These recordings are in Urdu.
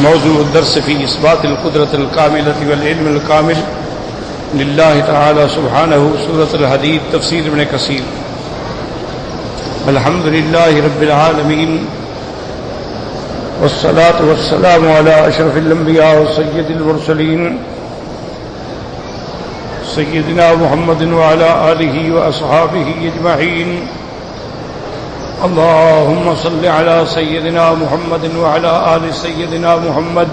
موضوع الدرس في إثبات القدرة الكاملة والعلم الكامل لله تعالى سبحانه، سورة الحديد، تفسير ابن كثير. الحمد لله رب العالمين، والصلاة والسلام على أشرف الأنبياء وسيد المرسلين سيدنا محمد وعلى آله وأصحابه أجمعين. اللهم صل على سيدنا محمد وعلى آل سيدنا محمد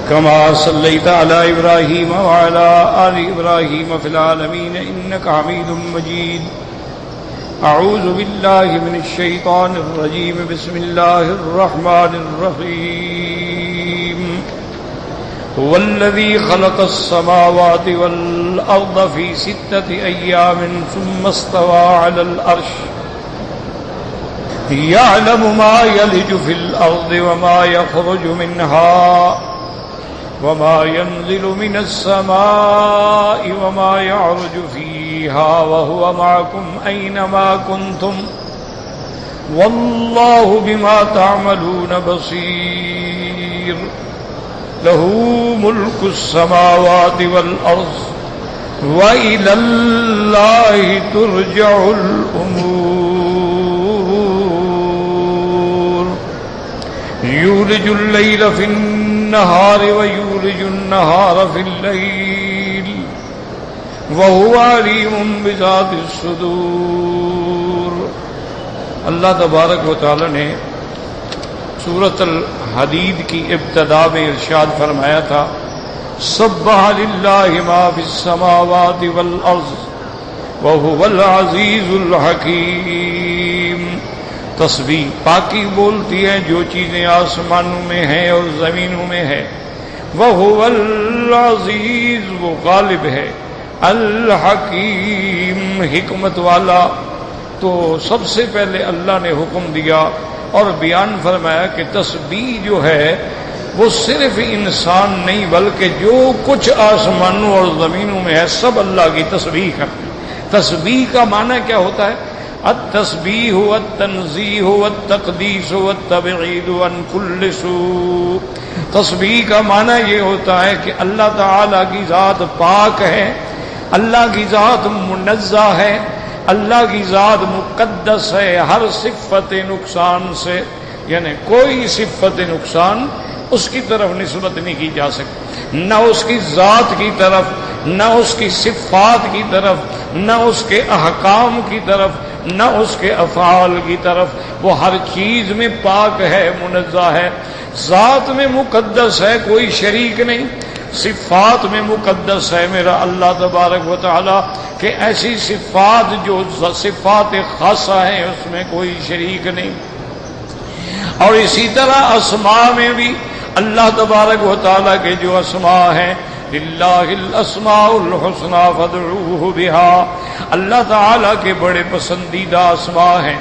كما صليت على إبراهيم وعلى آل إبراهيم في العالمين إنك حميد مجيد. أعوذ بالله من الشيطان الرجيم. بسم الله الرحمن الرحيم. هو الذي خلق السماوات والأرض في 6 أيام ثم استوى على العرش يعلم ما يلج في الأرض وما يخرج منها وما ينزل من السماء وما يعرج فيها وهو معكم أينما كنتم والله بما تعملون بصير. له ملك السماوات والأرض وإلى الله ترجع الأمور. يولج الليل في النهار ويولج النهار في الليل وهو عليم بذات الصدور. اللہ تبارک و تعالی نے سورۃ الحدید کی ابتدا میں ارشاد فرمایا تھا، سبح للہ ما فی السماوات والارض وهو العزیز الحکیم. تسبیح پاکی بولتی ہے جو چیزیں آسمانوں میں ہیں اور زمینوں میں ہے. وهو العزیز، وہ غالب ہے، الحکیم، حکمت والا. تو سب سے پہلے اللہ نے حکم دیا اور بیان فرمایا کہ تسبیح جو ہے وہ صرف انسان نہیں بلکہ جو کچھ آسمانوں اور زمینوں میں ہے سب اللہ کی تسبیح کرتے ہیں. تسبیح کا معنی کیا ہوتا ہے؟ التسبیح والتنزیہ والتقدیس والتبعید عن کل سوء. تسبیح کا معنی یہ ہوتا ہے کہ اللہ تعالی کی ذات پاک ہے، اللہ کی ذات منزہ ہے، اللہ کی ذات مقدس ہے ہر صفت نقصان سے. یعنی کوئی صفت نقصان اس کی طرف نسبت نہیں کی جا سکتی، نہ اس کی ذات کی طرف، نہ اس کی صفات کی طرف، نہ اس کے احکام کی طرف، نہ اس کے افعال کی طرف. وہ ہر چیز میں پاک ہے، منزہ ہے. ذات میں مقدس ہے، کوئی شریک نہیں. صفات میں مقدس ہے میرا اللہ تبارک و تعالی کہ ایسی صفات جو صفات خاصہ ہیں اس میں کوئی شریک نہیں. اور اسی طرح اسماء میں بھی اللہ تبارک و تعالی کے جو اسماء ہیں، للہ الاسماء الحسنى فادعوہ بہا، اللہ تعالی کے بڑے پسندیدہ اسماء ہیں.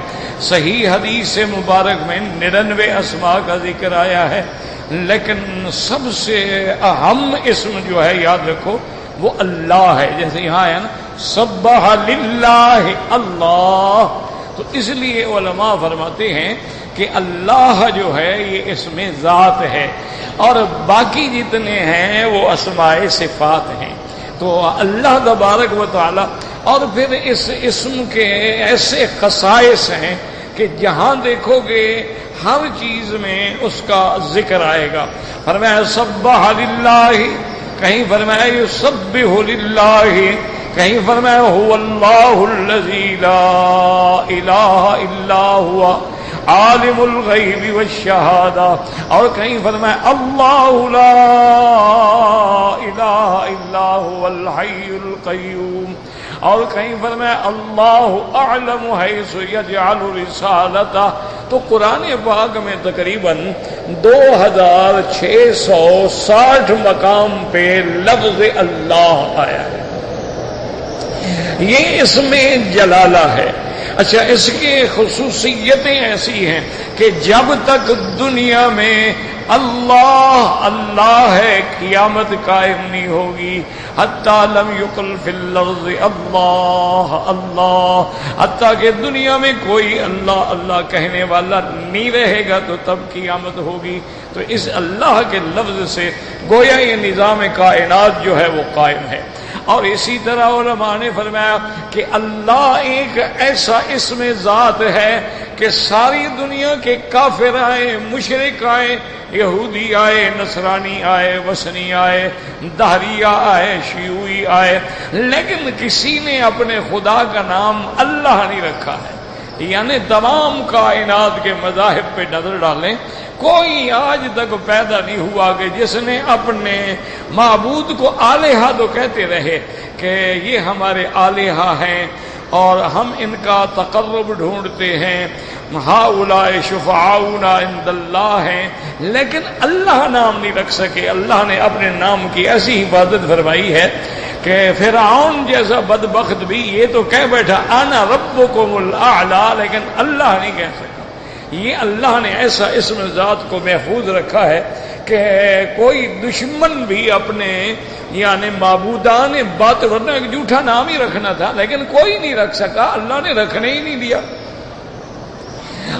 صحیح حدیث مبارک میں 99 اسماء کا ذکر آیا ہے، لیکن سب سے اہم اسم جو ہے یاد رکھو وہ اللہ ہے. جیسے یہاں ہے نا سبح للہ اللہ، تو اس لیے علماء فرماتے ہیں کہ اللہ جو ہے یہ اسم ذات ہے اور باقی جتنے ہیں وہ اسماء صفات ہیں. تو اللہ تبارک و تعالی، اور پھر اس اسم کے ایسے خصائص ہیں کہ جہاں دیکھو گے ہر چیز میں اس کا ذکر آئے گا. فرمایا سبح للہ، کہیں فرمایا یسبح للہ، کہیں فرمایا هو اللہ الذی لا الہ الا هو عالم الغیب والشہادہ، اور کہیں فرمایا اللہ لا الہ الا هو الحی القیوم، اور کہیں فرمایا اللہ اعلم حیث یجعل رسالتہ. تو قرآن پاک میں تقریباً 2660 مقام پہ لفظ اللہ آیا ہے. یہ اسم جلالہ ہے. اچھا، اس کی خصوصیتیں ایسی ہیں کہ جب تک دنیا میں اللہ اللہ ہے، قیامت قائم نہیں ہوگی حتی لم یقل فی الارض اللہ اللہ، حتیٰ کہ دنیا میں کوئی اللہ اللہ کہنے والا نہیں رہے گا تو تب قیامت ہوگی۔ تو اس اللہ کے لفظ سے گویا یہ نظام کائنات جو ہے وہ قائم ہے۔ اور اسی طرح علماء نے فرمایا کہ اللہ ایک ایسا اسم ذات ہے کہ ساری دنیا کے کافر آئے، مشرک آئے، یہودی آئے، نصرانی آئے، وثنی آئے، دہریہ آئے، شیوعی آئے، لیکن کسی نے اپنے خدا کا نام اللہ نہیں رکھا ہے۔ یعنی تمام کائنات کے مذاہب پہ نظر ڈالیں، کوئی آج تک پیدا نہیں ہوا کہ جس نے اپنے معبود کو الہ تو کہتے رہے کہ یہ ہمارے الہ ہیں اور ہم ان کا تقرب ڈھونڈتے ہیں، ہؤلاء شفعاؤنا عند اللہ ہیں، لیکن اللہ نام نہیں رکھ سکے۔ اللہ نے اپنے نام کی ایسی حفاظت فرمائی ہے کہ فرعون جیسا بدبخت بھی یہ تو کہہ بیٹھا انا ربکم الاعلی، لیکن اللہ نہیں کہہ سکا۔ یہ اللہ نے ایسا اسم ذات کو محفوظ رکھا ہے کہ کوئی دشمن بھی اپنے یعنی معبودان بات، ورنہ ایک جھوٹا نام ہی رکھنا تھا لیکن کوئی نہیں رکھ سکا، اللہ نے رکھنے ہی نہیں دیا۔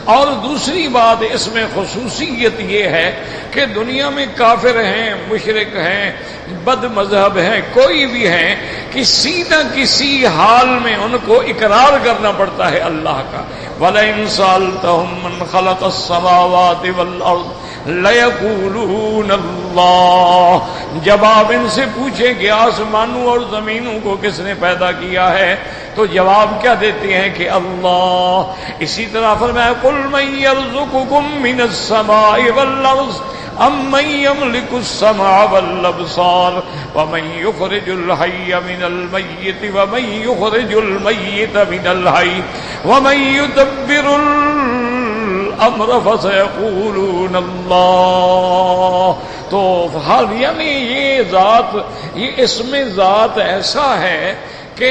اور دوسری بات اس میں خصوصیت یہ ہے کہ دنیا میں کافر ہیں، مشرک ہیں، بد مذہب ہیں، کوئی بھی ہیں، کسی نہ کسی حال میں ان کو اقرار کرنا پڑتا ہے اللہ کا۔ وَلَئِن سَأَلْتَهُم مَّنْ خَلَقَ السَّمَاوَاتِ وَالْأَرْضَ لَيَقُولُونَ اللَّهُ، جب آپ ان سے پوچھیں کہ آسمانوں اور زمینوں کو کس نے پیدا کیا ہے تو جواب کیا دیتے ہیں کہ اللہ۔ اسی طرح فرمایا قُلْ مَن يَرْزُقُكُم مِّنَ السَّمَاءِ وَالْأَرْضِ أَمَّن يَمْلِكُ السَّمْعَ وَالْأَبْصَارَ وَمَن يُخْرِجُ الْحَيَّ مِنَ الْمَيِّتِ وَمَن يُخْرِجُ الْمَيِّتَ مِنَ الْحَيِّ وَمَن يُدَبِّرُ الْأَمْرَ فَسَيَقُولُونَ اللَّهُ۔ تو حال یعنی یہ ذات، یہ اسم ذات ایسا ہے کہ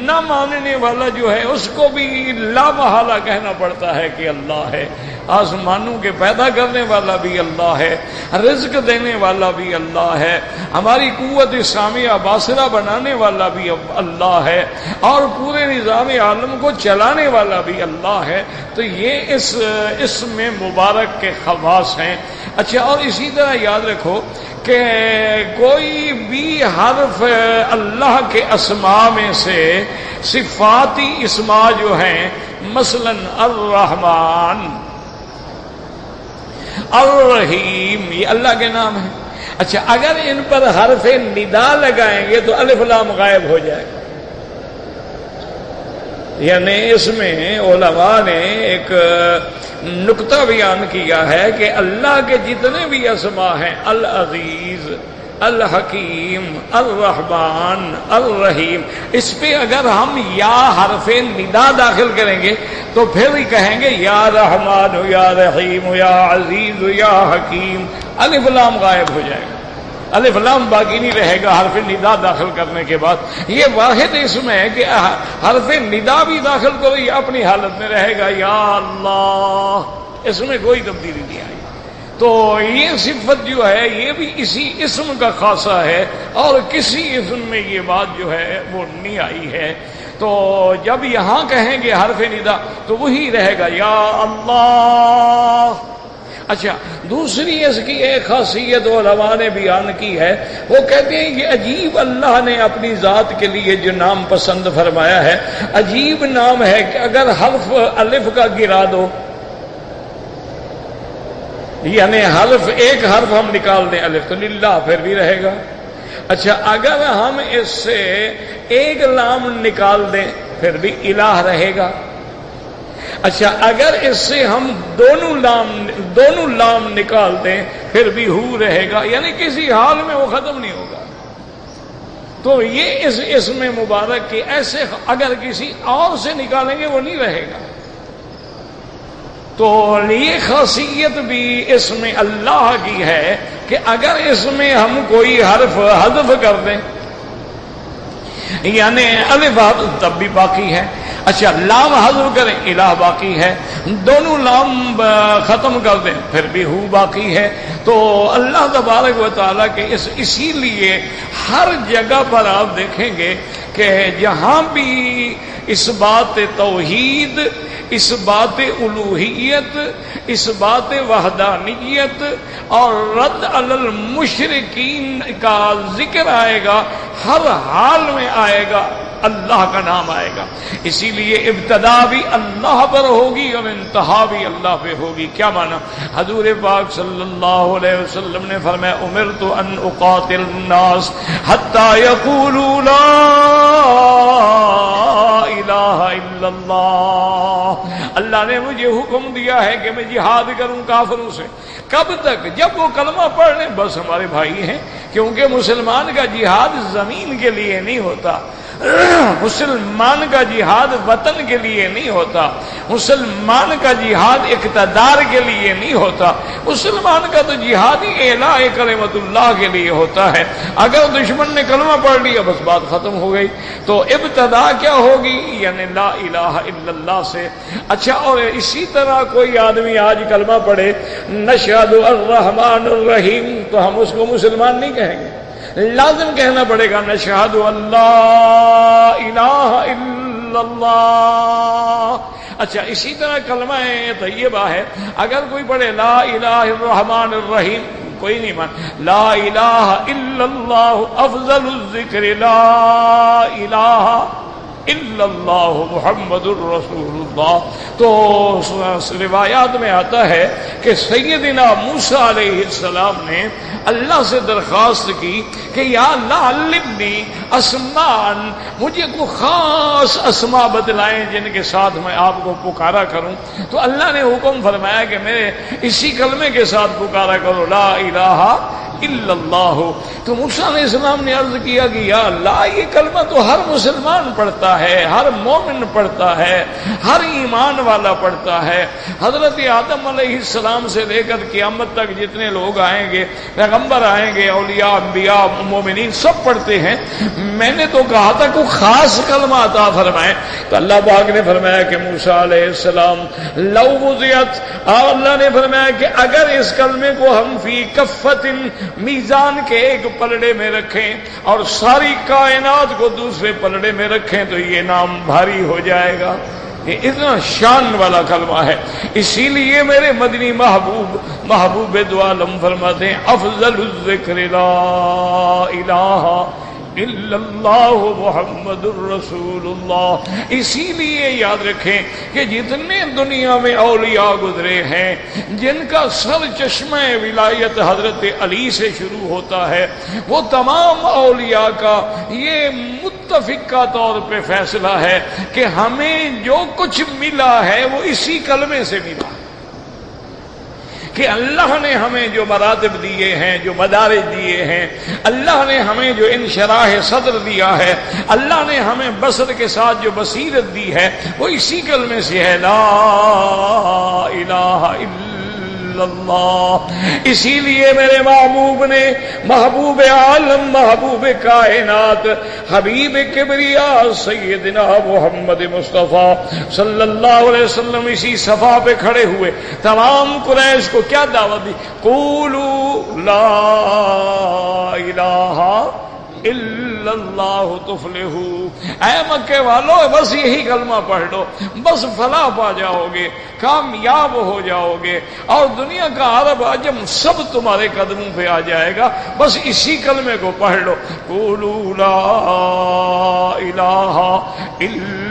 نہ ماننے والا جو ہے اس کو بھی لا محالہ کہنا پڑتا ہے کہ اللہ ہے۔ آسمانوں کے پیدا کرنے والا بھی اللہ ہے، رزق دینے والا بھی اللہ ہے، ہماری قوت سامعہ باصرہ بنانے والا بھی اللہ ہے، اور پورے نظام عالم کو چلانے والا بھی اللہ ہے۔ تو یہ اس میں مبارک کے خواص ہیں۔ اچھا، اور اسی طرح یاد رکھو کہ کوئی بھی حرف اللہ کے اسماء میں سے صفاتی اسماء جو ہیں، مثلا الرحمن، الرحیم، یہ اللہ کے نام ہیں۔ اچھا، اگر ان پر حرف ندا لگائیں گے تو الف لام غائب ہو جائے گا۔ یعنی اس میں علماء نے ایک نقطہ بیان کیا ہے کہ اللہ کے جتنے بھی اسماء ہیں، العزیز، الحکیم، الرحمن، الرحیم، اس پہ اگر ہم یا حرف ندا داخل کریں گے تو پھر ہی کہیں گے یا رحمان یا رحیم یا عزیز یا حکیم، الف لام غائب ہو جائے گا، الف لام باقی نہیں رہے گا حرف ندا داخل کرنے کے بعد۔ یہ واحد اس میں ہے کہ حرف ندا بھی داخل کرو یہ اپنی حالت میں رہے گا یا اللہ، اس میں کوئی تبدیلی نہیں آئی۔ تو یہ صفت جو ہے یہ بھی اسی اسم کا خاصہ ہے، اور کسی اسم میں یہ بات جو ہے وہ نہیں آئی ہے۔ تو جب یہاں کہیں گے حرف ندا تو وہی رہے گا یا اللہ۔ اچھا، دوسری اس کی ایک خاصیت علماء نے بیان کی ہے، وہ کہتے ہیں کہ عجیب اللہ نے اپنی ذات کے لیے جو نام پسند فرمایا ہے، عجیب نام ہے کہ اگر حرف الف کا گرا دو، یعنی حرف ایک حرف ہم نکال دیں الف تو للہ پھر بھی رہے گا۔ اچھا، اگر ہم اس سے ایک لام نکال دیں پھر بھی الہ رہے گا۔ اچھا، اگر اس سے ہم دونوں لام نکال دیں پھر بھی ہو رہے گا، یعنی کسی حال میں وہ ختم نہیں ہوگا۔ تو یہ اس اسم مبارک کے ایسے اگر کسی اور سے نکالیں گے وہ نہیں رہے گا۔ تو یہ خاصیت بھی اس میں اللہ کی ہے کہ اگر اس میں ہم کوئی حرف حذف کر دیں، یعنی الف تب بھی باقی ہے، اچھا لام حذف کریں الہ باقی ہے، دونوں لام ختم کر دیں پھر بھی ہو باقی ہے. تو اللہ تبارک و تعالیٰ کے اسی لیے ہر جگہ پر آپ دیکھیں گے کہ جہاں بھی اس بات توحید، اس بات الوہیت، اس بات وحدانیت اور رد علی المشرکین کا ذکر آئے گا، ہر حال میں آئے گا اللہ کا نام آئے گا. اسی لیے ابتدا بھی اللہ پر ہوگی اور انتہا بھی اللہ پہ ہوگی. کیا معنی؟ حضور پاک صلی اللہ علیہ وسلم نے فرمایا امرت ان اقاتل الناس حتی یقولوا لا الہ الا اللہ. اللہ نے مجھے حکم دیا ہے کہ میں جہاد کروں کافروں سے. کب تک؟ جب وہ کلمہ پڑھ لیں. بس ہمارے بھائی ہیں، کیونکہ مسلمان کا جہاد زمین کے لیے نہیں ہوتا، مسلمان کا جہاد وطن کے لیے نہیں ہوتا، مسلمان کا جہاد اقتدار کے لیے نہیں ہوتا، مسلمان کا تو جہاد ہی اعلاء کلمت اللہ کے لیے ہوتا ہے. اگر دشمن نے کلمہ پڑھ لیا بس بات ختم ہو گئی. تو ابتدا کیا ہوگی؟ یعنی لا الہ الا اللہ سے. اچھا، اور اسی طرح کوئی آدمی آج کلمہ پڑھے نشہد الرحمن الرحیم، تو ہم اس کو مسلمان نہیں کہیں گے، لازم کہنا پڑے گا نشہد اللہ الہ الا اللہ. اچھا، اسی طرح کلمہ طیبہ ہے، اگر کوئی پڑھے لا الہ الرحمن الرحیم کوئی نہیں مان، لا الہ الا اللہ افضل الذکر لا الہ الا اللہ محمد الرسول اللہ. تو روایات میں آتا ہے کہ سیدنا موسیٰ علیہ السلام نے اللہ سے درخواست کی کہ یا اللہ علمنی اسماء، مجھے کو خاص اسماء بتلائیں جن کے ساتھ میں آپ کو پکارا کروں. تو اللہ نے حکم فرمایا کہ میرے اسی کلمے کے ساتھ پکارا کرو لا الہ الا اللہ. تو موسیٰ علیہ السلام نے عرض کیا کہ یا اللہ یہ کلمہ تو ہر مسلمان پڑھتا ہے، ہر مومن پڑھتا ہے، ہر ایمان والا پڑھتا ہے. حضرت آدم علیہ السلام سے لے کر قیامت تک جتنے لوگ آئیں گے، پیغمبر آئیں گے، اولیاء، انبیاء، مومنین سب پڑھتے ہیں. میں نے تو کہا تھا کوئی خاص کلمہ عطا فرمائے. تو اللہ پاک نے فرمایا کہ موسیٰ علیہ السلام لو وضعت، اور اللہ نے فرمایا کہ اگر اس کلمے کو ہم فی کفۃ، میزان کے ایک پلڑے میں رکھیں اور ساری کائنات کو دوسرے پلڑے میں رکھیں تو یہ نام بھاری ہو جائے گا. یہ اتنا شان والا کلمہ ہے. اسی لیے میرے مدنی محبوب دو عالم فرماتے ہیں افضل الذکر لا الہ الا اللہ محمد الرسول اللہ. اسی لیے یاد رکھیں کہ جتنے دنیا میں اولیاء گزرے ہیں جن کا سر چشمہ ولایت حضرت علی سے شروع ہوتا ہے، وہ تمام اولیاء کا یہ متفقہ طور پہ فیصلہ ہے کہ ہمیں جو کچھ ملا ہے وہ اسی کلمے سے ملا، کہ اللہ نے ہمیں جو مراتب دیے ہیں، جو مدارج دیے ہیں، اللہ نے ہمیں جو انشراح صدر دیا ہے، اللہ نے ہمیں بصر کے ساتھ جو بصیرت دی ہے، وہ اسی کلمے سے ہے لا الہ الا اللہ. اسی لیے میرے محبوب نے، محبوب عالم، محبوب کائنات، حبیب کبریا سیدنا محمد مصطفیٰ صلی اللہ علیہ وسلم اسی صفا پہ کھڑے ہوئے تمام قریش کو کیا دعوت دی؟ قولوا لا الہ الا اللہ تفلحوا. اے مکے والو بس یہی کلمہ پڑھ لو، بس فلاح پا جاؤ گے، کامیاب ہو جاؤ گے، اور دنیا کا عرب عجم سب تمہارے قدموں پہ آ جائے گا. بس اسی کلمے کو پڑھ لو، قولوا لا الہ الا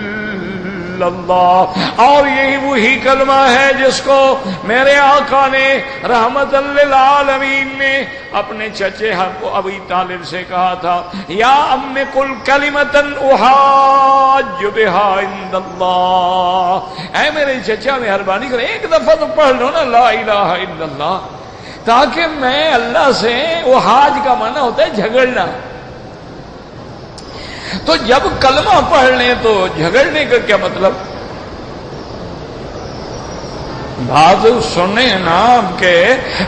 اللہ. اور یہی وہی کلمہ ہے جس کو میرے آقا نے رحمت للعالمین نے اپنے چچے ابی طالب سے کہا تھا یا ام قل کلمۃ احاج بها عند اللہ. اے میرے چچا مہربانی کر ایک دفعہ تو پڑھ لو نا لا الہ الا اللہ، تاکہ میں اللہ سے، احاج کا معنی ہوتا ہے جھگڑنا. تو جب کلمہ پڑھ لیں تو جھگڑنے کا کیا مطلب؟ بات سنیں نا کہ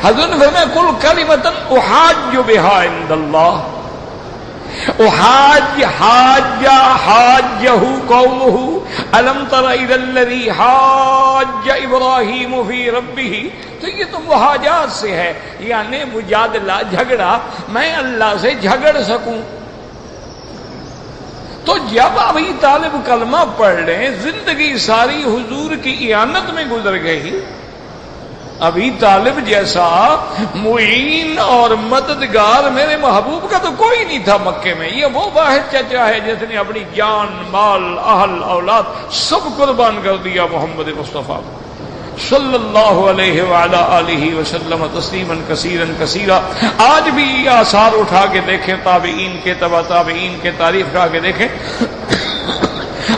حضرت نے فرمایا کل کلمۃ احاج بها عند اللہ. حاجہ قومہ الم تر الی الذی حاج ابراہیم فی ربہ، تو یہ تو محاجات سے ہے، یعنی مجادلہ، جھگڑا، میں اللہ سے جھگڑ سکوں۔ تو جب ابھی طالب کلمہ پڑھ لیں، زندگی ساری حضور کی اعانت میں گزر گئی، ابھی طالب جیسا معین اور مددگار میرے محبوب کا تو کوئی نہیں تھا مکے میں، یہ وہ واحد چچا ہے جس نے اپنی جان، مال، اہل، اولاد سب قربان کر دیا محمد مصطفیٰ صلی اللہ علیہ وعلی آلہ وسلم تسلیما کثیرا کثیرا۔ آج بھی آثار اٹھا کے دیکھیں، تابعین کے، تبع تابعین کے تاریخ اٹھا کے دیکھیں،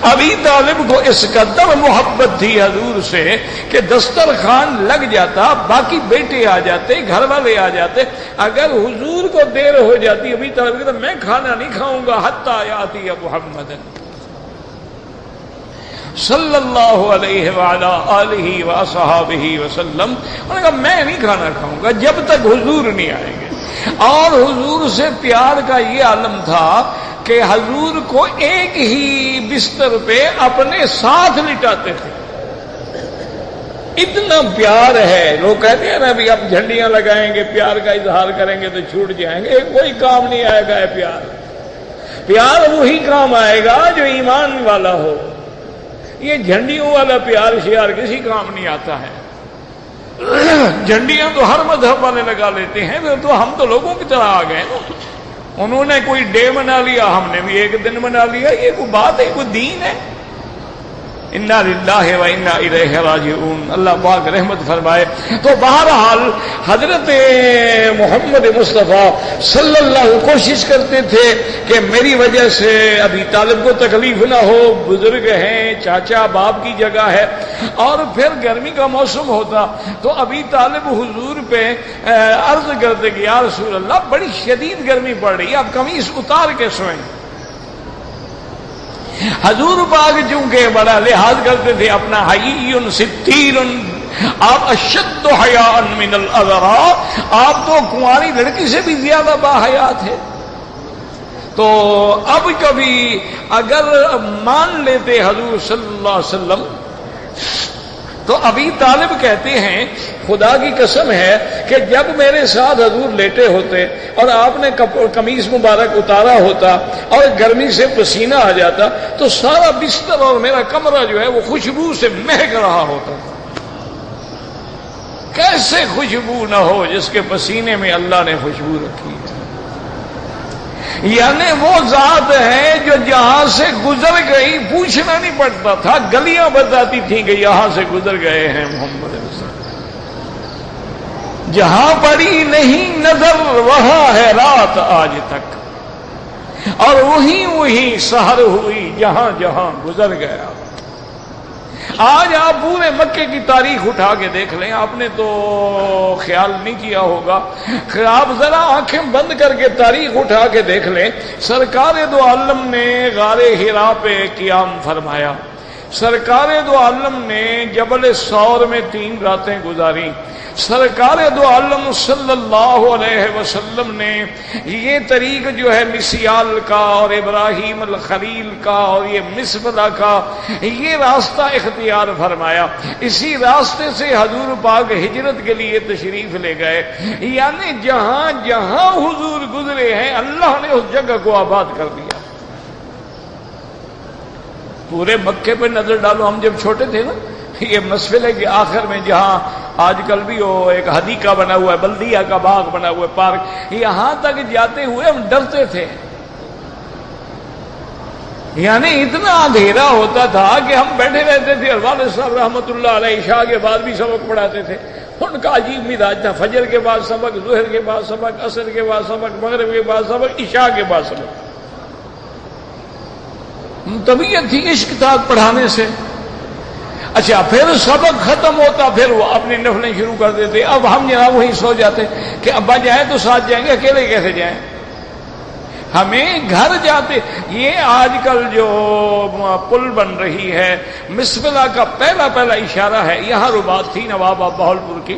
ابھی طالب کو اس قدر محبت تھی حضور سے کہ دسترخوان لگ جاتا، باقی بیٹے آ جاتے، گھر والے آ جاتے، اگر حضور کو دیر ہو جاتی ابھی طالب کہتا میں کھانا نہیں کھاؤں گا حتی یاتی محمد صلی اللہ علیہ وعلی آلہ وصحابہ وسلم، انہوں نے کہا میں نہیں کھانا کھاؤں گا جب تک حضور نہیں آئیں گے۔ اور حضور سے پیار کا یہ عالم تھا کہ حضور کو ایک ہی بستر پہ اپنے ساتھ لٹاتے تھے، اتنا پیار ہے۔ لوگ کہتے ہیں نا ابھی اب جھنڈیاں لگائیں گے، پیار کا اظہار کریں گے تو چھوٹ جائیں گے، کوئی کام نہیں آئے گا ہے پیار۔ پیار وہی کام آئے گا جو ایمان والا ہو، یہ جھنڈیوں والا پیار شیار کسی کام نہیں آتا ہے۔ جھنڈیاں تو ہر مذہب والے لگا لیتے ہیں، تو ہم تو لوگوں کی طرح آ گئے نا، انہوں نے کوئی ڈے منا لیا، ہم نے بھی ایک دن منا لیا، یہ کوئی بات ہے، کوئی دین ہے؟ انا للہ و انا الیہ راجعون، اللہ پاک رحمت فرمائے۔ تو بہرحال حضرت محمد مصطفیٰ صلی اللہ علیہ وسلم کوشش کرتے تھے کہ میری وجہ سے ابھی طالب کو تکلیف نہ ہو، بزرگ ہیں، چاچا باپ کی جگہ ہے، اور پھر گرمی کا موسم ہوتا تو ابھی طالب حضور پہ عرض کرتے کہ یا رسول اللہ بڑی شدید گرمی پڑ رہی ہے، آپ قمیص اتار کے سوئیں۔ حضور پاک چونکہ بڑا لحاظ کرتے تھے اپنا، حیی ستیر، آپ اشد حیاء من العذراء، آپ تو کنواری لڑکی سے بھی زیادہ باحیا تھے۔ تو اب کبھی اگر مان لیتے حضور صلی اللہ علیہ وسلم تو ابھی طالب کہتے ہیں خدا کی قسم ہے کہ جب میرے ساتھ حضور لیٹے ہوتے اور آپ نے قمیص مبارک اتارا ہوتا اور گرمی سے پسینہ آ جاتا تو سارا بستر اور میرا کمرہ جو ہے وہ خوشبو سے مہک رہا ہوتا۔ کیسے خوشبو نہ ہو جس کے پسینے میں اللہ نے خوشبو رکھی ہے؟ یعنی وہ ذات ہے جو جہاں سے گزر گئی پوچھنا نہیں پڑتا تھا، گلیاں بتاتی تھیں کہ یہاں سے گزر گئے ہیں محمد رسول۔ جہاں پڑی نہیں نظر وہاں ہے رات آج تک، اور وہی سحر ہوئی جہاں جہاں گزر گیا۔ آج آپ پورے مکے کی تاریخ اٹھا کے دیکھ لیں، آپ نے تو خیال نہیں کیا ہوگا، آپ ذرا آنکھیں بند کر کے تاریخ اٹھا کے دیکھ لیں، سرکار دو عالم نے غار حرا پہ قیام فرمایا، سرکار دو عالم نے جبل ثور میں 3 راتیں گزاری، سرکار دو عالم صلی اللہ علیہ وسلم نے یہ طریق جو ہے مسیال کا اور ابراہیم الخلیل کا اور یہ مسبلہ کا یہ راستہ اختیار فرمایا، اسی راستے سے حضور پاک ہجرت کے لیے تشریف لے گئے۔ یعنی جہاں جہاں حضور گزرے ہیں اللہ نے اس جگہ کو آباد کر دیا۔ پورے مکے پہ نظر ڈالو، ہم جب چھوٹے تھے نا، یہ مسئلے کے آخر میں جہاں آج کل بھی وہ ایک حدیقہ بنا ہوا ہے، بلدیہ کا باغ بنا ہوا ہے، پارک، یہاں تک جاتے ہوئے ہم ڈرتے تھے، یعنی اتنا اندھیرا ہوتا تھا کہ ہم بیٹھے رہتے تھے۔ اور والد صاحب رحمۃ اللہ علیہ عشاء کے بعد بھی سبق پڑھاتے تھے، ان کا عجیب مزاج تھا، فجر کے بعد سبق، ظہر کے بعد سبق، عصر کے بعد سبق، مغرب کے بعد سبق، عشاء کے بعد سبق۔ طبیعت تھی، عشق تھا پڑھانے سے۔ اچھا پھر سبق ختم ہوتا، پھر وہ اپنی نفلیں شروع کر دیتے، اب ہم جناب وہیں سو جاتے کہ ابا جائیں تو ساتھ جائیں گے، اکیلے کیسے جائیں؟ ہمیں گھر جاتے۔ یہ آج کل جو پل بن رہی ہے مسبلہ کا پہلا اشارہ ہے، یہاں رباط تھی نواب بہاولپور کی،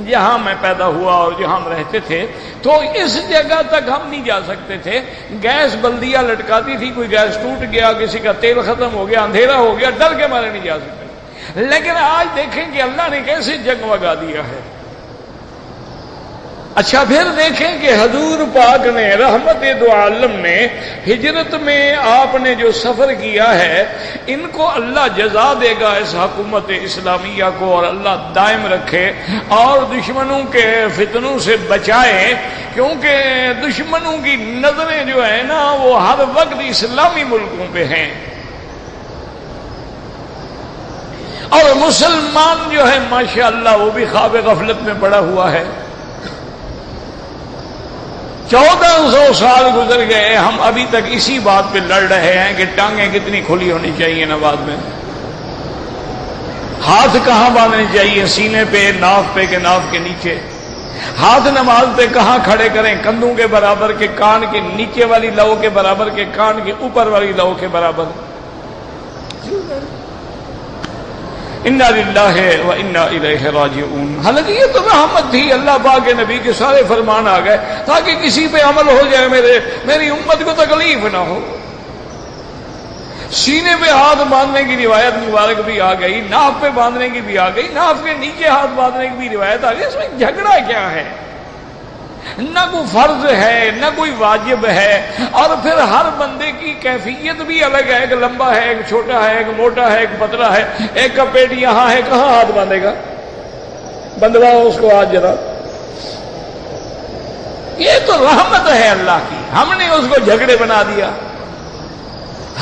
جہاں میں پیدا ہوا اور جہاں ہم رہتے تھے تو اس جگہ تک ہم نہیں جا سکتے تھے. گیس بلدیاں لٹکاتی تھی, کوئی گیس ٹوٹ گیا, کسی کا تیل ختم ہو گیا, اندھیرا ہو گیا, ڈر کے مارے نہیں جا سکتے. لیکن آج دیکھیں کہ اللہ نے کیسے جگمگا دیا ہے. اچھا پھر دیکھیں کہ حضور پاک نے رحمت دو عالم نے ہجرت میں آپ نے جو سفر کیا ہے, ان کو اللہ جزا دے گا اس حکومت اسلامیہ کو, اور اللہ دائم رکھے اور دشمنوں کے فتنوں سے بچائے, کیونکہ دشمنوں کی نظریں جو ہے نا وہ ہر وقت اسلامی ملکوں پہ ہیں, اور مسلمان جو ہے ماشاءاللہ وہ بھی خواب غفلت میں پڑا ہوا ہے. 1400 سال گزر گئے, ہم ابھی تک اسی بات پہ لڑ رہے ہیں کہ ٹانگیں کتنی کھلی ہونی چاہیے نماز میں, ہاتھ کہاں باندھنے چاہیے, سینے پہ, ناف پہ کہ ناف کے نیچے, ہاتھ نماز پہ کہاں کھڑے کریں, کندھوں کے برابر کے کان کے نیچے والی لو کے برابر کے کان کے اوپر والی لو کے برابر. انا للہ و انا الیہ راجعون. حالانکہ یہ تو رحمت تھی, اللہ پاک کے نبی کے سارے فرمان آ گئے تاکہ کسی پہ عمل ہو جائے, میری امت کو تکلیف نہ ہو. سینے پہ ہاتھ باندھنے کی روایت مبارک بھی آ گئی, ناف پہ باندھنے کی بھی آ گئی, ناف کے نیچے ہاتھ باندھنے کی بھی روایت آ گئی. اس میں جھگڑا کیا ہے؟ نہ کوئی فرض ہے نہ کوئی واجب ہے, اور پھر ہر بندے کی کیفیت بھی الگ ہے, ایک لمبا ہے, ایک چھوٹا ہے, ایک موٹا ہے, ایک پتلا ہے, ایک کا پیٹ یہاں ہے, کہاں ہاتھ باندھے گا؟ بندواؤ اس کو ہاتھ ذرا. یہ تو رحمت ہے اللہ کی, ہم نے اس کو جھگڑے بنا دیا,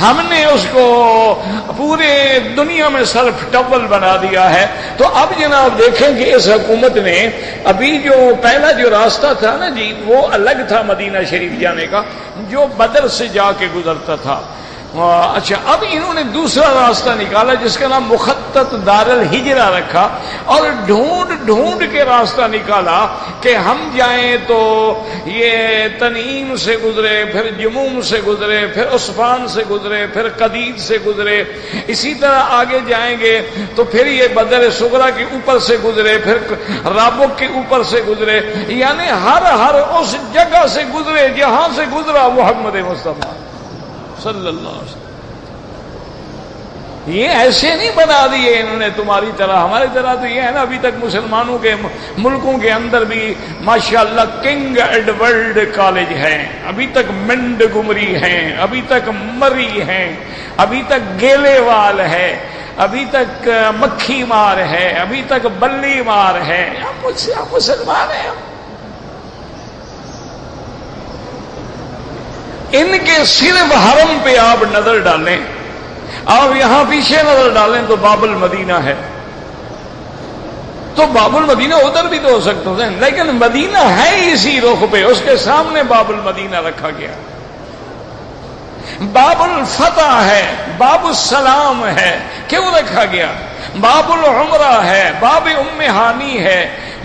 ہم نے اس کو پورے دنیا میں سرف ٹول بنا دیا ہے. تو اب جناب دیکھیں کہ اس حکومت نے ابھی جو پہلا جو راستہ تھا نا جی, وہ الگ تھا مدینہ شریف جانے کا, جو بدر سے جا کے گزرتا تھا. اچھا اب انہوں نے دوسرا راستہ نکالا جس کا نام مخطط دار الہجرہ رکھا, اور ڈھونڈ ڈھونڈ کے راستہ نکالا کہ ہم جائیں تو یہ تنعیم سے گزرے, پھر جموم سے گزرے, پھر عصفان سے گزرے, پھر قدید سے گزرے, اسی طرح آگے جائیں گے تو پھر یہ بدر صغرا کے اوپر سے گزرے, پھر رابق کے اوپر سے گزرے, یعنی ہر اس جگہ سے گزرے جہاں سے گزرا محمد مصطفیٰ صلی اللہ علیہ وسلم. یہ ایسے نہیں بنا دیے انہوں نے تمہاری طرح, ہماری طرح تو یہ ہے نا, ابھی تک مسلمانوں کے ملکوں کے اندر بھی ماشاءاللہ کنگ ایڈورڈ کالج ہیں, ابھی تک منڈ گمری ہیں, ابھی تک مری ہیں, ابھی تک گیلے وال ہے, ابھی تک مکھی مار ہے, ابھی تک بلی مار ہے. ہم مسلمان ہیں. ان کے صرف حرم پہ آپ نظر ڈالیں, آپ یہاں پیچھے نظر ڈالیں تو باب المدینہ ہے, تو باب المدینہ ادھر بھی تو ہو سکتا ہے, لیکن مدینہ ہے اسی رخ پہ, اس کے سامنے باب المدینہ رکھا گیا. باب الفتح ہے, باب السلام ہے, کیوں رکھا گیا؟ باب العمرہ ہے, باب ام ہانی ہے,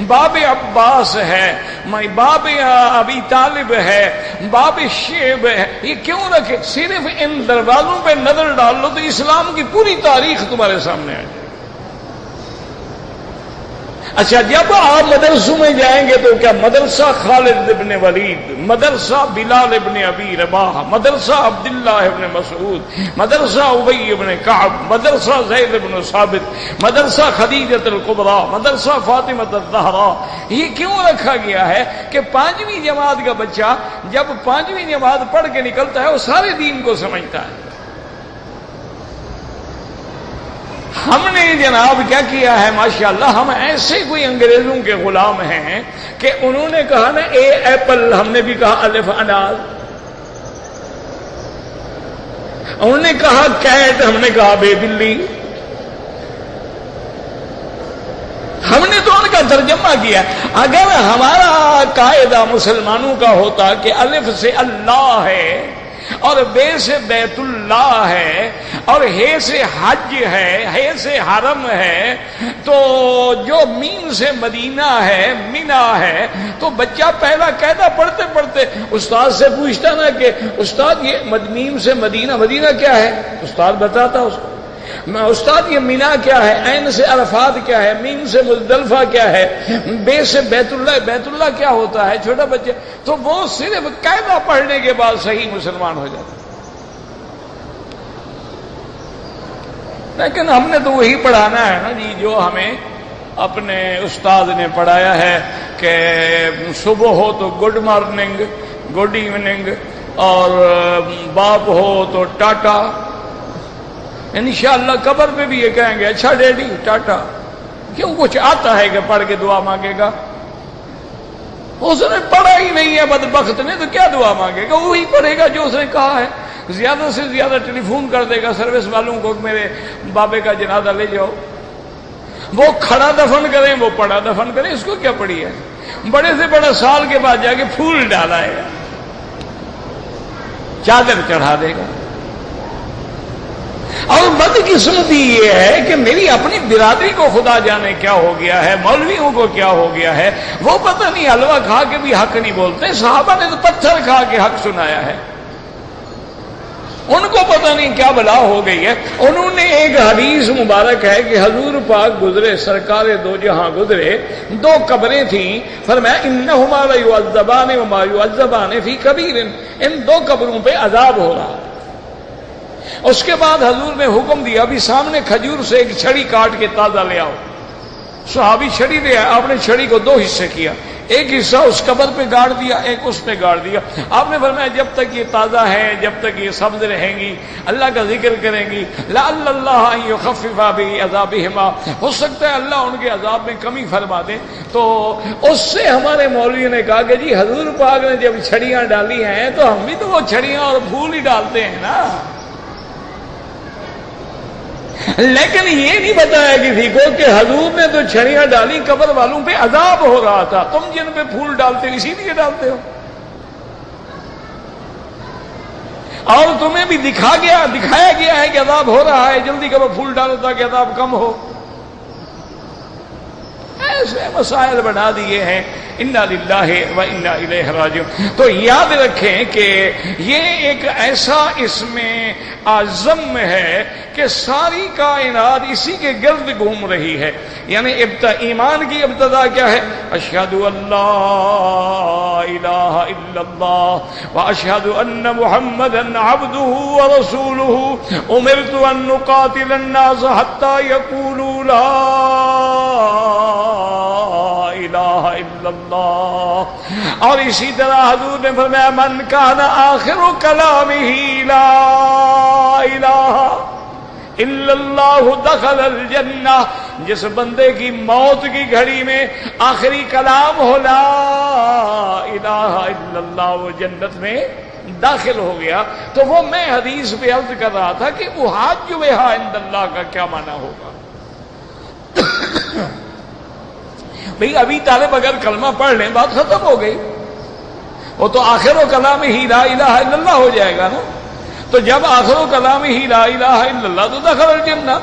باب عباس ہے, باب ابی طالب ہے, باب شیب ہے. یہ کیوں رکھے؟ صرف ان دروازوں پہ نظر ڈال لو تو اسلام کی پوری تاریخ تمہارے سامنے آ جائے. اچھا جب آپ مدرسوں میں جائیں گے تو کیا مدرسہ خالد ابن ولید, مدرسہ بلال ابن ابی رباح, مدرسہ عبداللہ ابن مسعود, مدرسہ ابی ابن کعب, مدرسہ زید ابن ثابت, مدرسہ خدیجۃ الکبریٰ, مدرسہ فاطمہ الزہراء. یہ کیوں رکھا گیا ہے کہ 5ویں جماعت کا بچہ جب 5ویں جماعت پڑھ کے نکلتا ہے وہ سارے دین کو سمجھتا ہے. ہم نے جناب کیا کیا ہے ماشاءاللہ, ہم ایسے کوئی انگریزوں کے غلام ہیں کہ انہوں نے کہا نا اے ایپل, ہم نے بھی کہا الف انار, انہوں نے کہا کیٹ, ہم نے کہا بے بلی. ہم نے تو ان کا ترجمہ کیا. اگر ہمارا قاعدہ مسلمانوں کا ہوتا کہ الف سے اللہ ہے, اور بے سے بیت اللہ ہے, اور ہے سے حج ہے, ہے سے حرم ہے, تو جو میم سے مدینہ ہے, مینا ہے, تو بچہ پہلا قاعدہ پڑھتے پڑھتے استاد سے پوچھتا نا کہ استاد یہ میم سے مدینہ, مدینہ کیا ہے؟ استاد بتاتا اس کو. استاد یہ مینا کیا ہے، عین سے عرفات کیا ہے، میم سے مزدلفہ کیا ہے، بے سے بیت اللہ کیا ہوتا ہے، چھوٹا بچہ تو وہ صرف قاعدہ پڑھنے کے بعد صحیح مسلمان ہو جاتا ہے۔ لیکن ہم نے تو وہی پڑھانا ہے نا جی جو ہمیں اپنے استاد نے پڑھایا ہے کہ صبح ہو تو گڈ مارننگ، گڈ ایوننگ، اور باپ ہو تو ٹاٹا۔ انشاءاللہ قبر پہ بھی یہ کہیں گے اچھا ڈیڈی ٹاٹا، کیوں کچھ آتا ہے کہ پڑھ کے دعا مانگے گا؟ اس نے پڑھا ہی نہیں ہے بدبخت نے، تو کیا دعا مانگے گا؟ وہی پڑھے گا جو اس نے کہا ہے۔ زیادہ سے زیادہ ٹیلی فون کر دے گا سروس والوں کو کہ میرے بابے کا جنازہ لے جاؤ، وہ کھڑا دفن کریں وہ پڑا دفن کریں، اس کو کیا پڑی ہے؟ بڑے سے بڑا سال کے بعد جا کے پھول ڈالا ہے، چادر چڑھا دے گا۔ اور بدقسمتی یہ ہے کہ میری اپنی برادری کو خدا جانے کیا ہو گیا ہے، مولویوں کو کیا ہو گیا ہے، وہ پتہ نہیں حلوہ کھا کے بھی حق نہیں بولتے، صحابہ نے تو پتھر کھا کے حق سنایا ہے، ان کو پتہ نہیں کیا بلا ہو گئی ہے۔ انہوں نے ایک حدیث مبارک ہے کہ حضور پاک گزرے، سرکار دو جہاں گزرے، دو قبریں تھیں، فرمایا انہما لیعذبان وما یعذبان فی کبیر، ان دو قبروں پہ عذاب ہو رہا۔ اس کے بعد حضور نے حکم دیا بھی سامنے کھجور سے ایک چھڑی کاٹ کے تازہ لے آؤ۔ صحابی چھڑی لے آئے، آپ نے چھڑی کو دو حصے کیا، ایک حصہ اس قبر پہ گاڑ دیا، ایک اس پہ گاڑ دیا۔ آپ نے فرمایا جب تک یہ تازہ ہے، جب تک یہ سبز رہیں گی، اللہ کا ذکر کریں گی، لعل اللہ ان یخفف بعذابہما، ہو سکتا ہے اللہ ان کے عذاب میں کمی فرما دے۔ تو اس سے ہمارے مولوی نے کہا کہ جی حضور پاک نے جب چھڑیاں ڈالی ہیں تو ہم بھی تو وہ چھڑیاں اور پھول ہی ڈالتے ہیں نا۔ لیکن یہ نہیں بتایا کسی کو کہ حضور نے تو چھڑیاں ڈالی، قبر والوں پہ عذاب ہو رہا تھا، تم جن پہ پھول ڈالتے ہو اسی لیے ڈالتے ہو، اور تمہیں بھی دکھایا گیا ہے کہ عذاب ہو رہا ہے، جلدی کرو پھول ڈالو تاکہ عذاب کم ہو۔ ایسے مسائل بنا دیے ہیں، انا للہ و انا الیہ راجعون۔ تو یاد رکھیں کہ یہ ایک ایسا اس میں عزم ہے کہ ساری کائنات اسی کے گرد گھوم رہی ہے۔ یعنی ایمان کی ابتدا کیا ہے؟ اشہد ان لا الہ الا اللہ واشہد ان محمدا عبدہ ورسولہ امرت ان نقاتل الناس حتی یقولوا لا الہ الا اللہ۔ اور اسی طرح حضور نے فرمایا من کان آخر کلامہ لا الہ الا اللہ دخل الجنہ، جس بندے کی موت کی گھڑی میں آخری کلام ہو لا الہ الا اللہ، وہ جنت میں داخل ہو گیا۔ تو وہ میں حدیث پہ عرض کر رہا تھا کہ احاجبھا عند اللہ کا کیا معنی ہوگا؟ بھئی ابھی طالب اگر کلمہ پڑھ لیں بات ختم ہو گئی، وہ تو آخر و کلام ہی لا الہ الا اللہ ہو جائے گا نا۔ تو جب آخر و کلام ہی لا الہ الا اللہ تو دخل الجنہ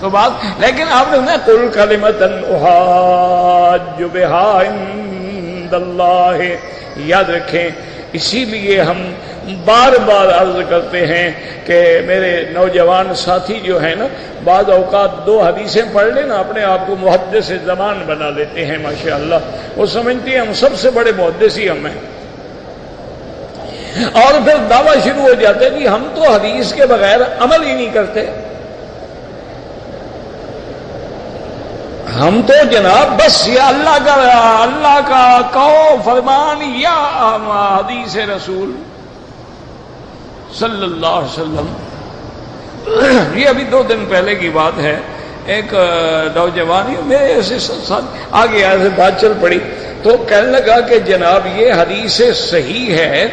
تو بات۔ لیکن آپ نے قل کلمۃ احاج بہا عند اللہ، یاد رکھیں۔ اسی لیے ہم بار بار عرض کرتے ہیں کہ میرے نوجوان ساتھی جو ہیں نا، بعض اوقات دو حدیثیں پڑھ لیں نا اپنے آپ کو محدث زمان بنا لیتے ہیں، ماشاءاللہ وہ سمجھتے ہیں ہم سب سے بڑے محدث ہی ہم ہیں، اور پھر دعویٰ شروع ہو جاتے ہیں کہ ہم تو حدیث کے بغیر عمل ہی نہیں کرتے، ہم تو جناب بس یا اللہ کا کہو فرمان یا حدیث رسول صلی اللہ علیہ وسلم۔ یہ ابھی 2 دن پہلے کی بات ہے، ایک نوجوان میرے ایسے ساتھ آگے ایسے بات چل پڑی تو کہنے لگا کہ جناب یہ حدیث صحیح ہے،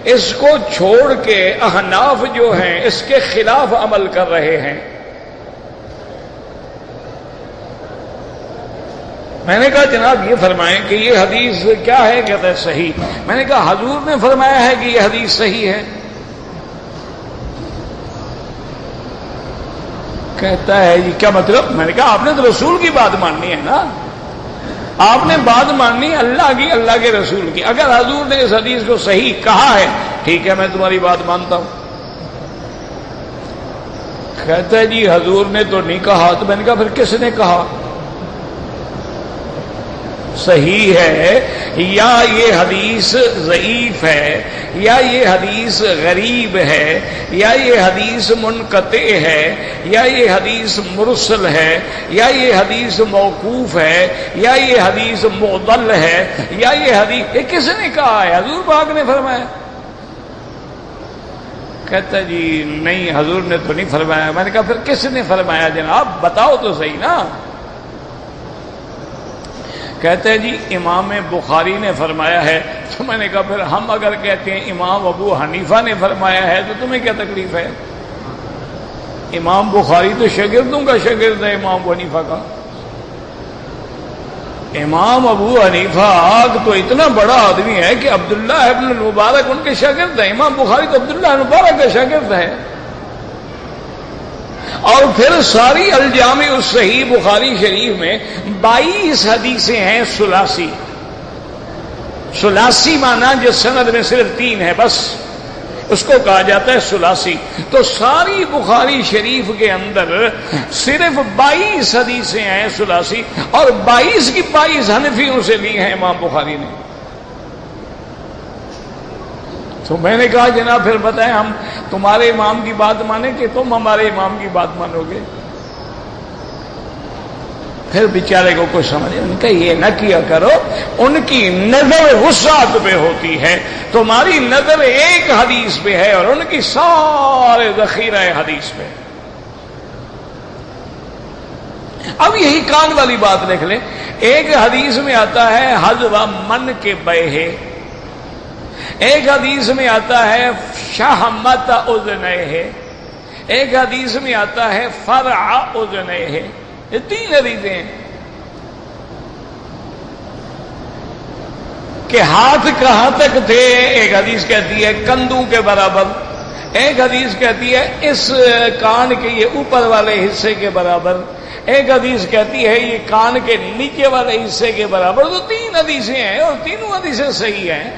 اس کو چھوڑ کے احناف جو ہیں اس کے خلاف عمل کر رہے ہیں۔ میں نے کہا جناب یہ فرمائیں کہ یہ حدیث کیا ہے؟ کہتا ہے صحیح۔ میں نے کہا حضور نے فرمایا ہے کہ یہ حدیث صحیح ہے؟ کہتا ہے یہ کیا مطلب؟ میں نے کہا آپ نے تو رسول کی بات ماننی ہے نا، آپ نے بات ماننی اللہ کی، اللہ کے رسول کی۔ اگر حضور نے اس حدیث کو صحیح کہا ہے ٹھیک ہے، میں تمہاری بات مانتا ہوں۔ کہتا ہے جی حضور نے تو نہیں کہا. تو میں نے کہا پھر کس نے کہا؟ صحیح ہے یا یہ حدیث ضعیف ہے یا یہ حدیث غریب ہے یا یہ حدیث منقطع ہے یا یہ حدیث مرسل ہے یا یہ حدیث موقوف ہے یا یہ حدیث معضل ہے یا یہ حدیث، یہ کس نے کہا ہے؟ حضور پاک نے فرمایا. کہتا جی نہیں حضور نے تو نہیں فرمایا. میں نے کہا پھر کس نے فرمایا جناب؟ بتاؤ تو صحیح نا. کہتے ہیں جی امام بخاری نے فرمایا ہے. تو میں نے کہا پھر ہم اگر کہتے ہیں امام ابو حنیفہ نے فرمایا ہے تو تمہیں کیا تکلیف ہے؟ امام بخاری تو شاگردوں کا شاگرد ہے امام ابو حنیفہ کا. امام ابو حنیفہ تو اتنا بڑا آدمی ہے کہ عبداللہ ابن المبارک ان کے شاگرد ہیں. امام بخاری تو عبداللہ ابن المبارک کا شاگرد ہے. اور پھر ساری الجامع الصحیح بخاری شریف میں 22 حدیثیں ہیں ثلاثی. ثلاثی مانا جس سند میں صرف 3 ہے بس، اس کو کہا جاتا ہے ثلاثی. تو ساری بخاری شریف کے اندر صرف 22 حدیثیں ہیں ثلاثی، اور 22 کی 22 حنفیوں سے لی ہیں امام بخاری نے. تو میں نے کہا جناب پھر بتائیں ہم تمہارے امام کی بات مانیں کہ تم ہمارے امام کی بات مانو گے؟ پھر بیچارے کو کچھ سمجھ. ان کا یہ نہ کیا کرو، ان کی نظر وسعت پہ ہوتی ہے، تمہاری نظر ایک حدیث پہ ہے اور ان کی سارے ذخیرہ حدیث پہ. اب یہی کان والی بات لکھ لیں. ایک حدیث میں آتا ہے حذو من کے بیہ، ایک حدیث میں آتا ہے شہمت اذنیہ، ایک حدیث میں آتا ہے فرع اذنیہ. یہ 3 حدیثیں ہیں کہ ہاتھ کہاں تک تھے. ایک حدیث کہتی ہے کندھوں کے برابر، ایک حدیث کہتی ہے اس کان کے یہ اوپر والے حصے کے برابر، ایک حدیث کہتی ہے یہ کان کے نیچے والے حصے کے برابر. تو 3 حدیثیں ہیں اور تینوں حدیثیں صحیح ہیں.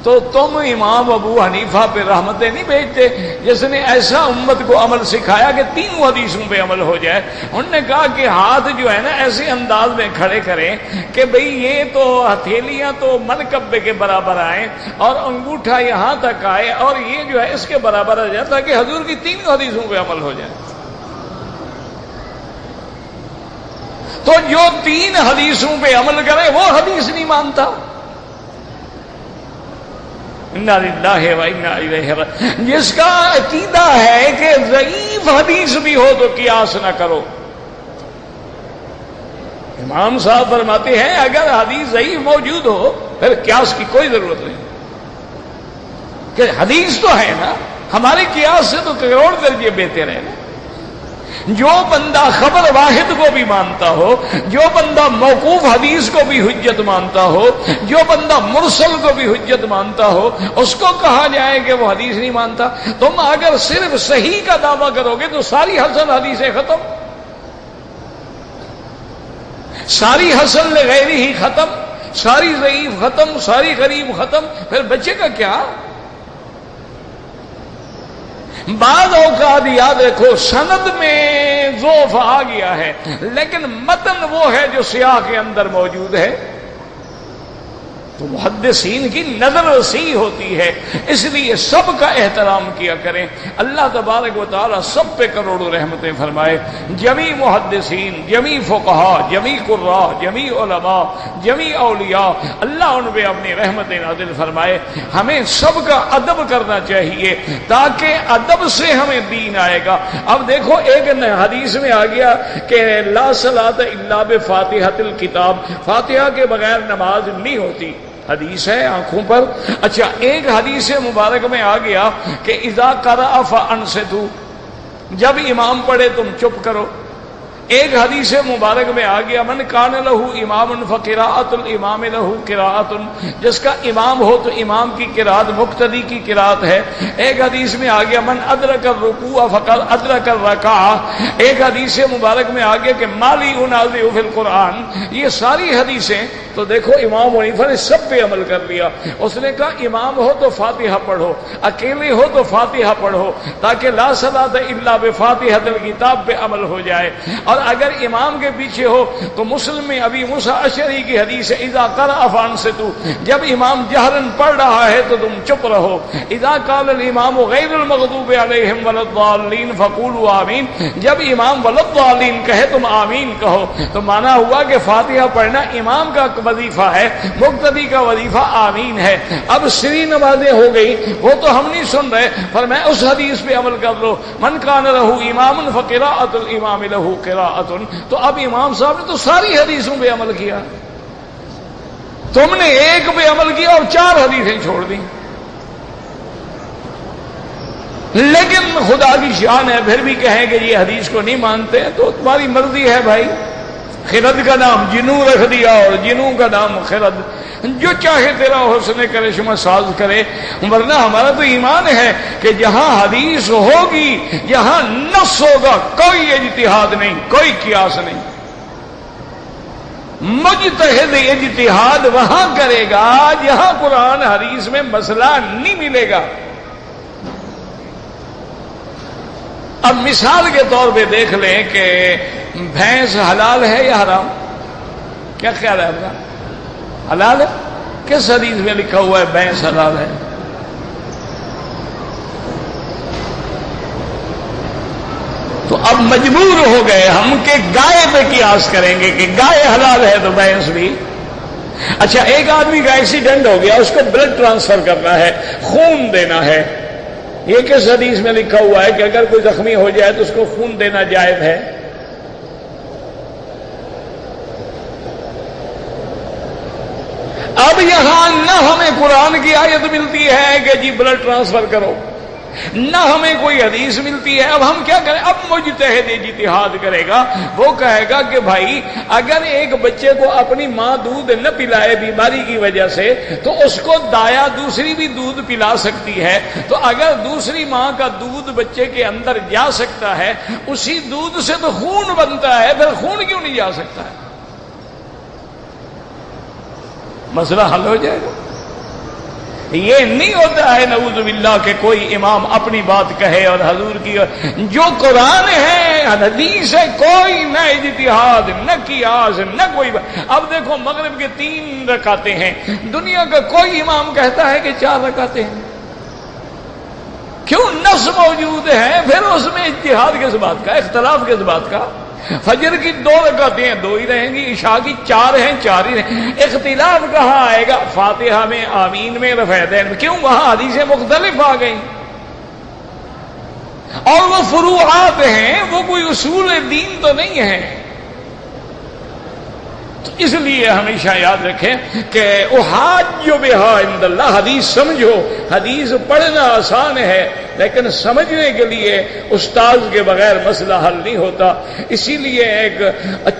تو تم امام ابو حنیفہ پہ رحمتیں نہیں بھیجتے جس نے ایسا امت کو عمل سکھایا کہ 3 حدیثوں پہ عمل ہو جائے. انہوں نے کہا کہ ہاتھ جو ہے نا ایسے انداز میں کھڑے کریں کہ بھئی یہ تو ہتھیلیاں تو منکبے کے برابر آئیں اور انگوٹھا یہاں تک آئے اور یہ جو ہے اس کے برابر آ جائے تاکہ حضور کی 3 حدیثوں پہ عمل ہو جائے. تو جو 3 حدیثوں پہ عمل کرے وہ حدیث نہیں مانتا. انا للہ و انا الیہ راجعون. جس کا عقیدہ ہے کہ ضعیف حدیث بھی ہو تو قیاس نہ کرو. امام صاحب فرماتے ہیں اگر حدیث ضعیف موجود ہو پھر قیاس کی کوئی ضرورت نہیں، کہ حدیث تو ہے نا. ہمارے قیاس سے تو کروڑ درجے بہتر ہے نا. جو بندہ خبر واحد کو بھی مانتا ہو، جو بندہ موقوف حدیث کو بھی حجت مانتا ہو، جو بندہ مرسل کو بھی حجت مانتا ہو، اس کو کہا جائے کہ وہ حدیث نہیں مانتا. تم اگر صرف صحیح کا دعویٰ کرو گے تو ساری حسن حدیثیں ختم، ساری حسن لغیر ہی ختم، ساری ضعیف ختم، ساری غریب ختم. پھر بچے کا کیا؟ بعض اوقات یاد رکھو سند میں ضعف آ گیا ہے لیکن متن وہ ہے جو سیاق کے اندر موجود ہے. تو محدثین کی نظر وسیع ہوتی ہے، اس لیے سب کا احترام کیا کریں. اللہ تبارک و تعالی سب پہ کروڑوں رحمتیں فرمائے. جمیع محدثین، جمیع فقہا، جمیع قراء، جمیع علماء، جمیع اولیاء، اللہ ان پہ اپنی رحمتیں نازل فرمائے. ہمیں سب کا ادب کرنا چاہیے تاکہ ادب سے ہمیں دین آئے گا. اب دیکھو ایک حدیث میں آ گیا کہ لا صلاۃ الا بفاتحۃ الکتاب، فاتحہ کے بغیر نماز نہیں ہوتی. حدیث ہے آنکھوں پر. اچھا ایک حدیث مبارک میں آ گیا کہ اذا قرأ فانصتوا، جب امام پڑھے تم چپ کرو. ایک حدیث مبارک میں آ گیا من کان لہو امام فقراءۃ الامام لہو قراءۃ، جس کا امام ہو تو امام کی قراءت مقتدی کی قراءت ہے۔ ایک حدیث میں آ گیا من ادرک الرکوع فقد ادرک الرکعہ، ایک حدیث مبارک میں آ گیا کہ مالی انازع فی القرآن۔ یہ ساری حدیثیں تو دیکھو امام حنیفہ نے سب پہ عمل کر لیا۔ اس نے کہا امام ہو تو فاتحہ پڑھو، اکیلے ہو تو فاتحہ پڑھو، تاکہ لا صلاۃ الا بفاتحۃ الکتاب پہ عمل ہو جائے۔ اور اگر امام کے پیچھے ہو تو مسلم میں ابی موسیٰ اشعری کی حدیث ہے اذا قرأ فانصتوا، جب امام جہرن پڑھ رہا ہے تو تم چپ رہو۔ اذا قال الامام غیر المغضوب علیہم ولا الضالین فقولوا آمین، جب امام ولا الضالین کہے تم آمین کہو، تو مانا ہوا کہ فاتحہ پڑھنا امام کا وظیفہ ہے، مقتدی کا وظیفہ آمین ہے۔ اب سری نمازیں ہو گئی وہ تو ہم نہیں سن رہے، پر میں اس حدیث پہ عمل کر لو من کان لہو امام فقراءۃ الامام لہو قراءۃ، تو اب امام صاحب نے تو ساری حدیثوں پہ عمل کیا، تم نے ایک پہ عمل کیا اور 4 حدیثیں چھوڑ دی۔ لیکن خدا کی شان ہے، پھر بھی کہیں کہ یہ حدیث کو نہیں مانتے تو تمہاری مرضی ہے بھائی۔ خرد کا نام جنو رکھ دیا اور جنو کا نام خرد، جو چاہے تیرا حسن کرشمہ ساز کرے، ورنہ ہمارا تو ایمان ہے کہ جہاں حدیث ہوگی، جہاں نص ہوگا، کوئی اجتہاد نہیں، کوئی قیاس نہیں۔ مجتہد اجتہاد وہاں کرے گا جہاں قرآن حدیث میں مسئلہ نہیں ملے گا۔ اب مثال کے طور پہ دیکھ لیں کہ بھینس حلال ہے یا حرام؟ کیا خیال ہے آپ کا؟ حلال ہے؟ کس حدیث میں لکھا ہوا ہے بھینس حلال ہے؟ تو اب مجبور ہو گئے ہم کہ گائے پہ قیاس کریں گے کہ گائے حلال ہے تو بھینس بھی۔ اچھا ایک آدمی کا ایکسیڈنٹ ہو گیا، اس کو بلڈ ٹرانسفر کرنا ہے، خون دینا ہے، یہ کس حدیث میں لکھا ہوا ہے کہ اگر کوئی زخمی ہو جائے تو اس کو خون دینا جائز ہے؟ اب یہاں نہ ہمیں قرآن کی آیت ملتی ہے کہ جی بلڈ ٹرانسفر کرو، نہ ہمیں کوئی حدیث ملتی ہے۔ اب ہم کیا کریں؟ اب مجتہد اجتہاد کرے گا، وہ کہے گا کہ بھائی اگر ایک بچے کو اپنی ماں دودھ نہ پلائے بیماری کی وجہ سے تو اس کو دایا دوسری بھی دودھ پلا سکتی ہے، تو اگر دوسری ماں کا دودھ بچے کے اندر جا سکتا ہے، اسی دودھ سے تو خون بنتا ہے، پھر خون کیوں نہیں جا سکتا ہے؟ مسئلہ حل ہو جائے گا۔ یہ نہیں ہوتا ہے نعوذ باللہ کہ کوئی امام اپنی بات کہے اور حضور کی، جو قرآن ہے حدیث ہے، کوئی نہ اجتہاد نہ قیاس نہ کوئی اب دیکھو مغرب کے 3 رکعتیں ہیں، دنیا کا کوئی امام کہتا ہے کہ 4 رکعتیں ہیں، کیوں؟ نص موجود ہے، پھر اس میں اجتہاد کس بات کا، اختلاف کس بات کا؟ فجر کی 2 رکعتیں ہیں، 2 ہی رہیں گی، عشاء کی 4 ہیں، 4 ہی رہیں۔ اختلاف کہاں آئے گا؟ فاتحہ میں، آمین میں، رفع دین میں، کیوں؟ وہاں حدیثیں مختلف آ گئیں، اور وہ فروعات ہیں، وہ کوئی اصول دین تو نہیں ہے۔ تو اس لیے ہمیشہ یاد رکھیں کہ احاج بہا عند اللہ، حدیث سمجھو، حدیث پڑھنا آسان ہے لیکن سمجھنے کے لیے استاد کے بغیر مسئلہ حل نہیں ہوتا۔ اسی لیے ایک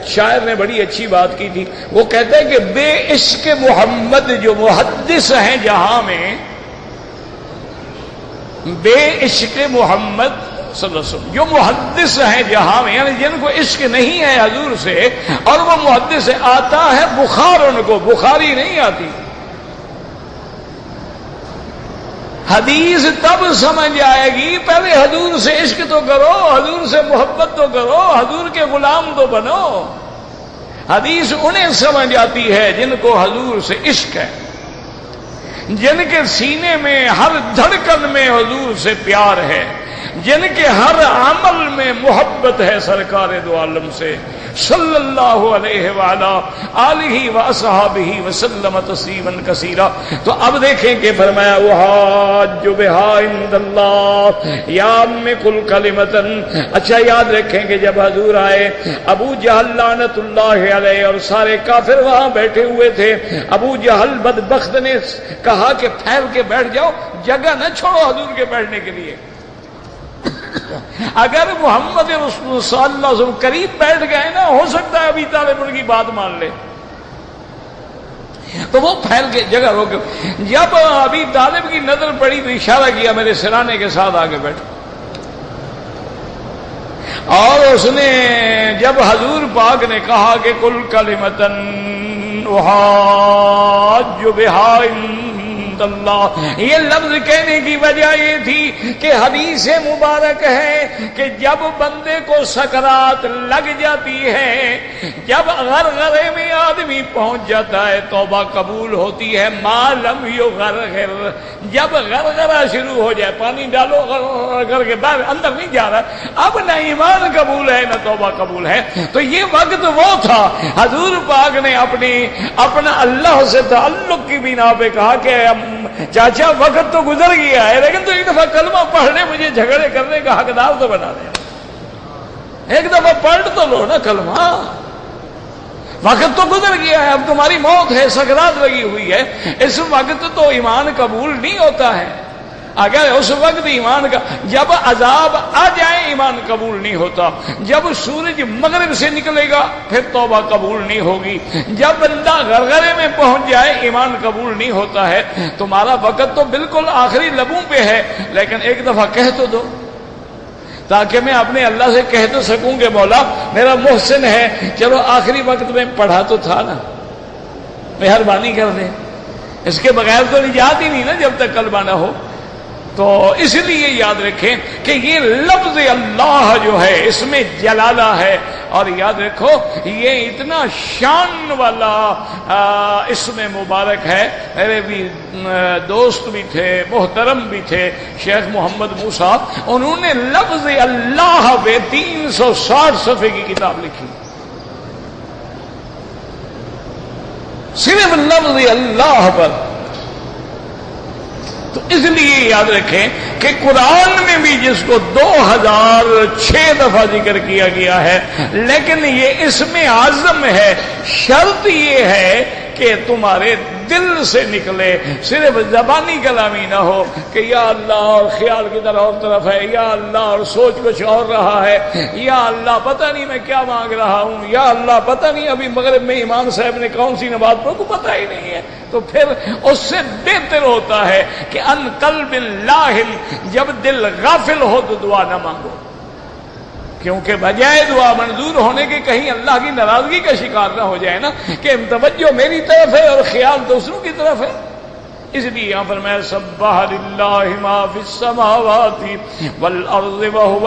شاعر نے بڑی اچھی بات کی تھی، وہ کہتے ہیں کہ بے عشق محمد جو محدث ہیں جہاں میں، بے عشق محمد صلی اللہ علیہ وسلم جو محدث ہیں جہاں میں، یعنی جن کو عشق نہیں ہے حضور سے اور وہ محدث سے، آتا ہے بخار ان کو، بخاری نہیں آتی۔ حدیث تب سمجھ آئے گی، پہلے حضور سے عشق تو کرو، حضور سے محبت تو کرو، حضور کے غلام تو بنو۔ حدیث انہیں سمجھ آتی ہے جن کو حضور سے عشق ہے، جن کے سینے میں ہر دھڑکن میں حضور سے پیار ہے، جن کے ہر عمل میں محبت ہے سرکار دو عالم سے صلی اللہ علیہ وآلہ آلہ واصحابہ وسلم تسلیما کثیرا۔ تو اب دیکھیں کہ فرمایا وحاج بہا عند اللہ یا کل کلمۃ۔ اچھا یاد رکھیں کہ جب حضور آئے، ابو جہل لعنت اللہ علیہ اور سارے کافر وہاں بیٹھے ہوئے تھے، ابو جہل بدبخت نے کہا کہ پھیل کے بیٹھ جاؤ، جگہ نہ چھوڑو حضور کے بیٹھنے کے لیے۔ اگر محمد رسول صلی اللہ علیہ وسلم قریب بیٹھ گئے نا، ہو سکتا ہے ابھی طالب ان کی بات مان لے، تو وہ پھیل کے جگہ روک. جب ابھی طالب کی نظر پڑی تو اشارہ کیا میرے سرانے کے ساتھ آگے بیٹھ. اور اس نے جب حضور پاک نے کہا کہ کل کلمتن احاج بہا عند اللہ، یہ لفظ کہنے کی وجہ یہ تھی کہ حدیث مبارک ہے کہ جب بندے کو سکرات لگ جاتی ہے، جب غرغرے میں آدمی پہنچ جاتا ہے، توبہ قبول ہوتی ہے. ما لم یغرغر، جب غرغرہ شروع ہو جائے، پانی ڈالو غرغر کے بعد اندر نہیں جا رہا، اب نہ ایمان قبول ہے نہ توبہ قبول ہے. تو یہ وقت وہ تھا، حضور پاک نے اپنا اللہ سے تعلق کی بنا پہ کہا کہ چاچا وقت تو گزر گیا ہے، لیکن تو ایک دفعہ کلمہ پڑھنے مجھے جھگڑے کرنے کا حقدار تو بنا دے، ایک دفعہ پڑھ تو لو نا کلمہ. وقت تو گزر گیا ہے، اب تمہاری موت ہے، سکرات لگی ہوئی ہے، اس وقت تو ایمان قبول نہیں ہوتا ہے. اگر اس وقت ایمان کا، جب عذاب آ جائے ایمان قبول نہیں ہوتا، جب سورج مغرب سے نکلے گا پھر توبہ قبول نہیں ہوگی، جب بندہ غرغرے میں پہنچ جائے ایمان قبول نہیں ہوتا ہے. تمہارا وقت تو بالکل آخری لبوں پہ ہے، لیکن ایک دفعہ کہہ تو دو تاکہ میں اپنے اللہ سے کہہ تو سکوں کہ مولا میرا محسن ہے، چلو آخری وقت میں پڑھا تو تھا نا، مہربانی کر دیں. اس کے بغیر تو نجات ہی نہیں نا جب تک کلمہ نہ ہو. تو اس لیے یاد رکھیں کہ یہ لفظ اللہ جو ہے اس میں جلالہ ہے، اور یاد رکھو یہ اتنا شان والا اس میں مبارک ہے. میرے بھی دوست بھی تھے، محترم بھی تھے، شیخ محمد موسیٰ، انہوں نے لفظ اللہ پہ 360 صفحے کی کتاب لکھی، صرف لفظ اللہ پر. تو اس لیے یاد رکھیں کہ قرآن میں بھی جس کو 2006 دفعہ ذکر کیا گیا ہے، لیکن یہ اسم اعظم ہے. شرط یہ ہے کہ تمہارے دل سے نکلے، صرف زبانی کلامی نہ ہو کہ یا اللہ اور خیال کی طرف ہے، یا اللہ اور سوچ کچھ اور رہا ہے، یا اللہ پتہ نہیں میں کیا مانگ رہا ہوں، یا اللہ پتہ نہیں ابھی مغرب میں امام صاحب نے کون سی نماز پڑھی کو پتہ ہی نہیں ہے. تو پھر اس سے بہتر ہوتا ہے کہ ان قلب لاہن، جب دل غافل ہو تو دعا نہ مانگو، کیونکہ بجائے دعا منظور ہونے کے کہیں اللہ کی ناراضگی کا شکار نہ ہو جائے نا کہ توجہ میری طرف ہے اور خیال دوسروں کی طرف ہے. اس لیے یہاں پر میں سبح للہ ما فی السماوات والارض وهو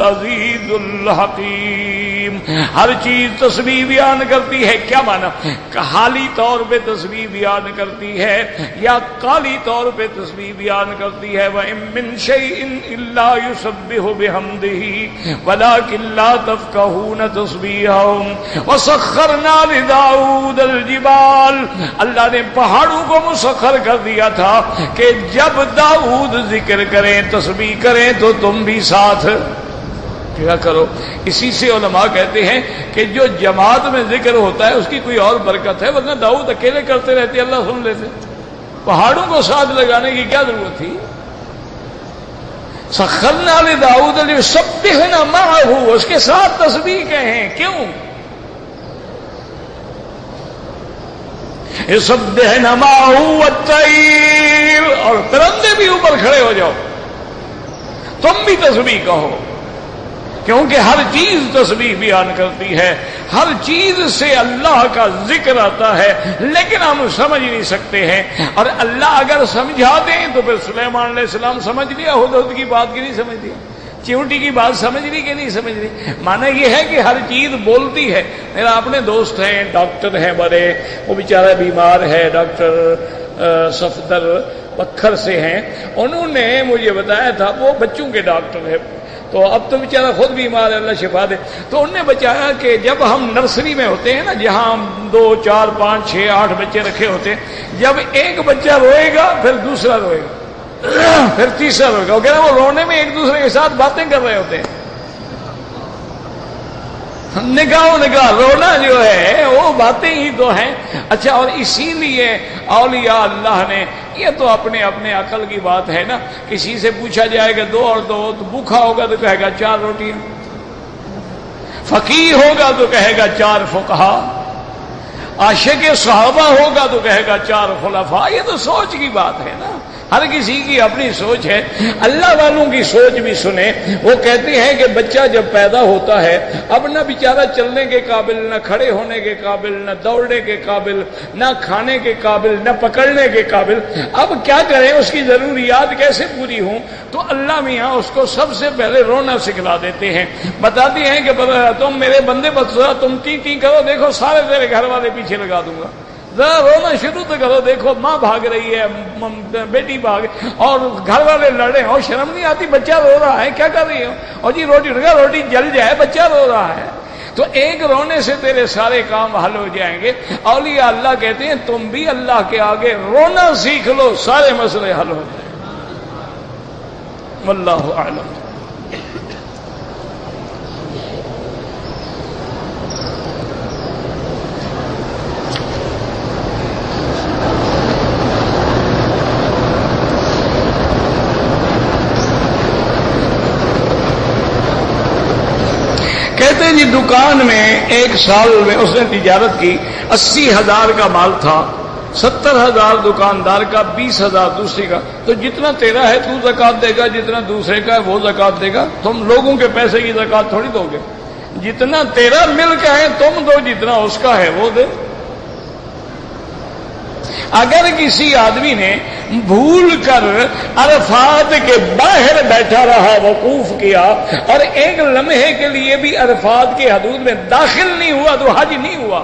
العزیز الحکیم. ہر چیز تسبیح بیان کرتی ہے. کیا معنی؟ حالی طور پہ تسبیح بیان کرتی ہے یا قالی طور پہ تسبیح بیان کرتی ہے. وَإِن مِّن شَيْءٍ إِلَّا يُسَبِّحُ بِحَمْدِهِ وَلَٰكِن لَّا تَفْقَهُونَ تَسْبِيحَهُمْ وَسَخَّرْنَا لِدَاوُودَ الْجِبَالَ. اللہ نے پہاڑوں کو مسخر کر دیا تھا کہ جب داؤد ذکر کریں تسبیح کریں تو تم بھی ساتھ کیا کرو. اسی سے علماء کہتے ہیں کہ جو جماعت میں ذکر ہوتا ہے اس کی کوئی اور برکت ہے، ورنہ داؤد اکیلے کرتے رہتے اللہ سن لیتے. پہاڑوں کو ساتھ لگانے کی کیا ضرورت تھی؟ سخرنا لداؤد لیسبحنا معہ، اس کے ساتھ تسبیح کہیں. کیوں؟ یسبحنا معہ والطیر، اور پرندے بھی اوپر کھڑے ہو جاؤ تم بھی تسبیح کہو، کیونکہ ہر چیز تسبیح بیان کرتی ہے، ہر چیز سے اللہ کا ذکر آتا ہے، لیکن ہم سمجھ نہیں سکتے ہیں. اور اللہ اگر سمجھا دیں تو پھر سلیمان علیہ السلام سمجھ لیا، ہدہد کی بات کی نہیں سمجھ لیا، چیونٹی کی بات سمجھ لی کہ نہیں سمجھ لی. معنی یہ ہے کہ ہر چیز بولتی ہے. میرا اپنے دوست ہیں، ڈاکٹر ہیں بڑے، وہ بیچارہ بیمار ہے، ڈاکٹر صفدر پکھر سے ہیں. انہوں نے مجھے بتایا تھا، وہ بچوں کے ڈاکٹر ہیں، تو اب تو بیچارہ خود بیمار ہے، اللہ شفا دے. تو انہوں نے بتایا کہ جب ہم نرسری میں ہوتے ہیں نا، جہاں 2 4 5 6 8 بچے رکھے ہوتے ہیں، جب ایک بچہ روئے گا پھر دوسرا روئے گا پھر تیسرا روئے گا، وہ رونے میں ایک دوسرے کے ساتھ باتیں کر رہے ہوتے ہیں. نگاہ رونا جو ہے وہ باتیں ہی تو ہیں. اچھا، اور اسی لیے اولیاء اللہ نے، یہ تو اپنے اپنے عقل کی بات ہے نا، کسی سے پوچھا جائے گا 2 اور 2 تو بھوکا ہوگا تو کہے گا 4 روٹیاں، فقیہ ہوگا تو کہے گا 4 فقہا، عاشق صحابہ ہوگا تو کہے گا 4 خلفاء. یہ تو سوچ کی بات ہے نا، ہر کسی کی اپنی سوچ ہے. اللہ والوں کی سوچ بھی سنیں. وہ کہتے ہیں کہ بچہ جب پیدا ہوتا ہے اب نہ بیچارہ چلنے کے قابل، نہ کھڑے ہونے کے قابل، نہ دوڑنے کے قابل، نہ کھانے کے قابل، نہ پکڑنے کے قابل. اب کیا کریں، اس کی ضروریات کیسے پوری ہوں؟ تو اللہ میاں اس کو سب سے پہلے رونا سکھلا دیتے ہیں. بتاتے ہیں کہ تم میرے بندے بس تم ٹی کرو، دیکھو سارے تیرے گھر والے پیچھے لگا دوں گا. ذرا رونا شروع تو کرو، دیکھو ماں بھاگ رہی ہے، بیٹی بھاگ، اور گھر والے لڑ رہے ہیں، اور شرم نہیں آتی؟ بچہ رو رہا ہے، کیا کر رہی ہو؟ اور جی روٹی جل جائے، بچہ رو رہا ہے. تو ایک رونے سے تیرے سارے کام حل ہو جائیں گے. اولیاء اللہ کہتے ہیں تم بھی اللہ کے آگے رونا سیکھ لو، سارے مسئلے حل ہو جائیں. واللہ اعلم. کہتے ہیں جی دکان میں 1 سال میں اس نے تجارت کی، 80,000 کا مال تھا، 70,000 دکاندار کا، 20,000 دوسری کا. تو جتنا تیرا ہے تو زکات دے گا، جتنا دوسرے کا ہے وہ زکات دے گا. تم لوگوں کے پیسے کی زکات تھوڑی دو گے. جتنا تیرا ملک ہے تم دو، جتنا اس کا ہے وہ دے. اگر کسی آدمی نے بھول کر عرفات کے باہر بیٹھا رہا، وقوف کیا، اور ایک لمحے کے لیے بھی عرفات کے حدود میں داخل نہیں ہوا تو حج نہیں ہوا.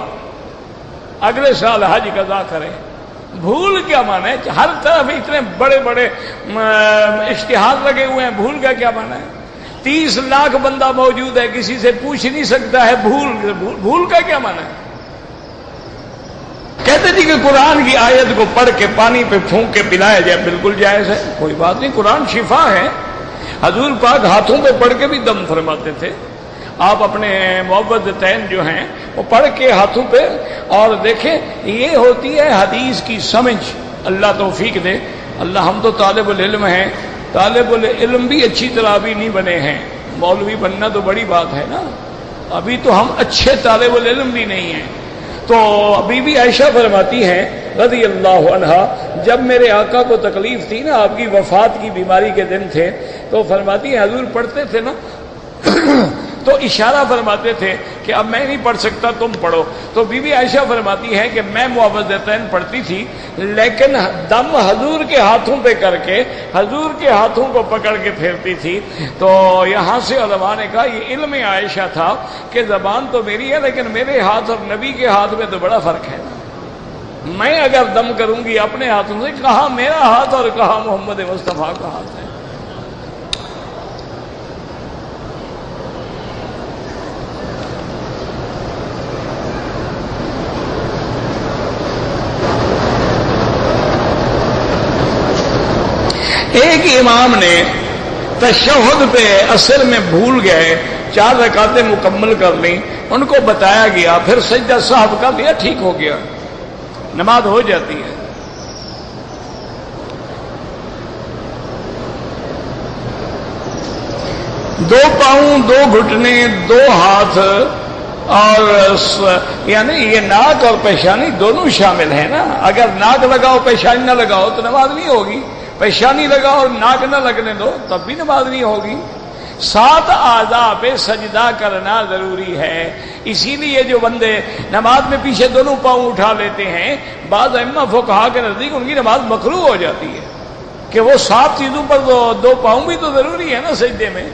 اگلے سال حج قضا کرے. بھول کیا مانا ہے؟ ہر طرف اتنے بڑے بڑے اشتہار لگے ہوئے ہیں، بھول کا کیا مانا ہے؟ 30 لاکھ بندہ موجود ہے، کسی سے پوچھ نہیں سکتا ہے. بھول کا کیا مانا ہے؟ کہتے جی کہ قرآن کی آیت کو پڑھ کے پانی پہ پھونک کے پلایا جائے، بالکل جائز ہے، کوئی بات نہیں. قرآن شفا ہے. حضور پاک ہاتھوں پہ پڑھ کے بھی دم فرماتے تھے. آپ اپنے معوذتین جو ہیں وہ پڑھ کے ہاتھوں پہ، اور دیکھیں یہ ہوتی ہے حدیث کی سمجھ. اللہ توفیق دے. اللہ، ہم تو طالب العلم ہیں، طالب العلم بھی اچھی طرح ابھی نہیں بنے ہیں. مولوی بننا تو بڑی بات ہے نا، ابھی تو ہم اچھے طالب العلم بھی نہیں ہیں. تو بی بی عائشہ فرماتی ہیں رضی اللہ عنہا، جب میرے آقا کو تکلیف تھی نا، آپ کی وفات کی بیماری کے دن تھے، تو فرماتی ہیں حضور پڑھتے تھے نا تو اشارہ فرماتے تھے کہ اب میں نہیں پڑھ سکتا، تم پڑھو. تو بی بی عائشہ فرماتی ہے کہ میں معوذتین پڑھتی تھی، لیکن دم حضور کے ہاتھوں پہ کر کے حضور کے ہاتھوں کو پکڑ کے پھیرتی تھی. تو یہاں سے علماء نے کہا یہ علم عائشہ تھا کہ زبان تو میری ہے لیکن میرے ہاتھ اور نبی کے ہاتھ میں تو بڑا فرق ہے. میں اگر دم کروں گی اپنے ہاتھوں سے، کہاں میرا ہاتھ اور کہاں محمد مصطفیٰ کا ہاتھ ہے. ایک امام نے تشہد پہ اصل میں بھول گئے، 4 رکعتیں مکمل کر لیں، ان کو بتایا گیا، پھر سجدہ صاحب کا دیا، ٹھیک ہو گیا، نماز ہو جاتی ہے. دو پاؤں، 2 گھٹنے، 2 ہاتھ، اور یعنی یہ ناک اور پیشانی دونوں شامل ہیں نا. اگر ناک لگاؤ پیشانی نہ لگاؤ تو نماز نہیں ہوگی. پیشانی لگاؤ اور ناک نہ لگنے دو تب بھی نماز نہیں ہوگی. 7 اعضاء پہ سجدہ کرنا ضروری ہے. اسی لیے جو بندے نماز میں پیچھے دونوں پاؤں اٹھا لیتے ہیں، بعض ائمہ فقہا کے نزدیک ان کی نماز مکروہ ہو جاتی ہے کہ وہ 7 چیزوں پر 2 پاؤں بھی تو ضروری ہے نا سجدے میں،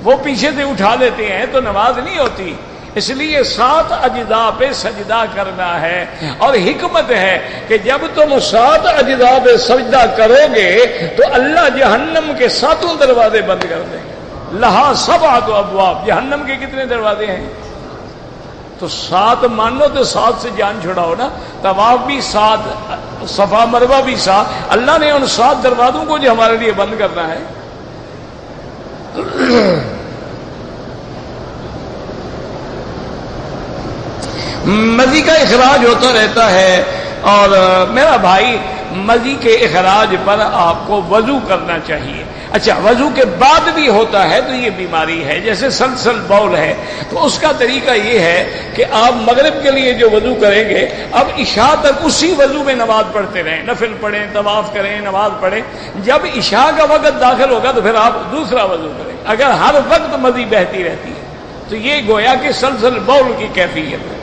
وہ پیچھے سے اٹھا لیتے ہیں تو نماز نہیں ہوتی. اس لیے 7 اجزاء پہ سجدہ کرنا ہے. اور حکمت ہے کہ جب تم 7 اجزاء پہ سجدہ کرو گے تو اللہ جہنم کے 7 دروازے بند کر دیں گے. لہا 7 ابواب، جہنم کے کتنے دروازے ہیں؟ تو 7 مانو تو 7 سے جان چھڑاؤ نا. طواف بھی 7، صفا مروہ بھی 7. اللہ نے ان 7 دروازوں کو جو ہمارے لیے بند کرنا ہے. مزی کا اخراج ہوتا رہتا ہے، اور میرا بھائی مزی کے اخراج پر آپ کو وضو کرنا چاہیے۔ اچھا، وضو کے بعد بھی ہوتا ہے تو یہ بیماری ہے، جیسے سلسل بول ہے، تو اس کا طریقہ یہ ہے کہ آپ مغرب کے لیے جو وضو کریں گے، اب عشاء تک اسی وضو میں نماز پڑھتے رہیں، نفل پڑھیں، طواف کریں، نماز پڑھیں، جب عشاء کا وقت داخل ہوگا تو پھر آپ دوسرا وضو کریں۔ اگر ہر وقت مزی بہتی رہتی ہے تو یہ گویا کہ سلسل بول کی کیفیت ہے۔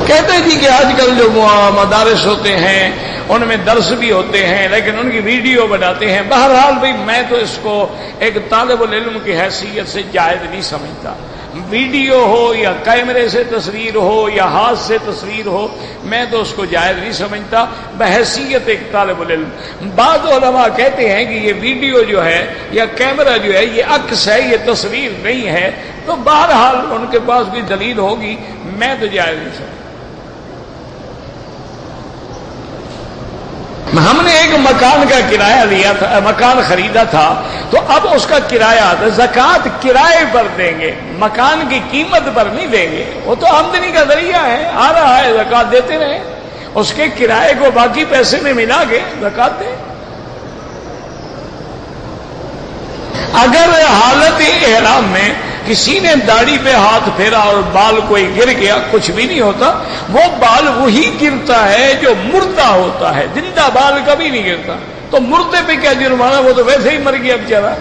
کہتے ہیں جی کہ آج کل جو مدارس ہوتے ہیں ان میں درس بھی ہوتے ہیں لیکن ان کی ویڈیو بناتے ہیں۔ بہرحال بھئی میں تو اس کو ایک طالب العلم کی حیثیت سے جائز نہیں سمجھتا۔ ویڈیو ہو یا کیمرے سے تصویر ہو یا ہاتھ سے تصویر ہو، میں تو اس کو جائز نہیں سمجھتا بحیثیت ایک طالب العلم۔ بعض علماء کہتے ہیں کہ یہ ویڈیو جو ہے یا کیمرہ جو ہے یہ عکس ہے، یہ تصویر نہیں ہے، تو بہرحال ان کے پاس بھی دلیل ہوگی، میں تو جائز نہیں سمجھتا۔ ہم نے ایک مکان کا کرایہ لیا تھا، مکان خریدا تھا، تو اب اس کا کرایہ زکوٰۃ کرائے پر دیں گے، مکان کی قیمت پر نہیں دیں گے، وہ تو آمدنی کا ذریعہ ہے، آ رہا ہے، زکوٰۃ دیتے رہیں، اس کے کرائے کو باقی پیسے میں ملا کے زکوٰۃ دیں۔ اگر حالت احرام میں کسی نے داڑھی پہ ہاتھ پھیرا اور بال کوئی گر گیا، کچھ بھی نہیں ہوتا، وہ بال وہی گرتا ہے جو مردہ ہوتا ہے، زندہ بال کبھی نہیں گرتا، تو مردے پہ کیا جرمانہ، وہ تو ویسے ہی مر گیا بیچارہ۔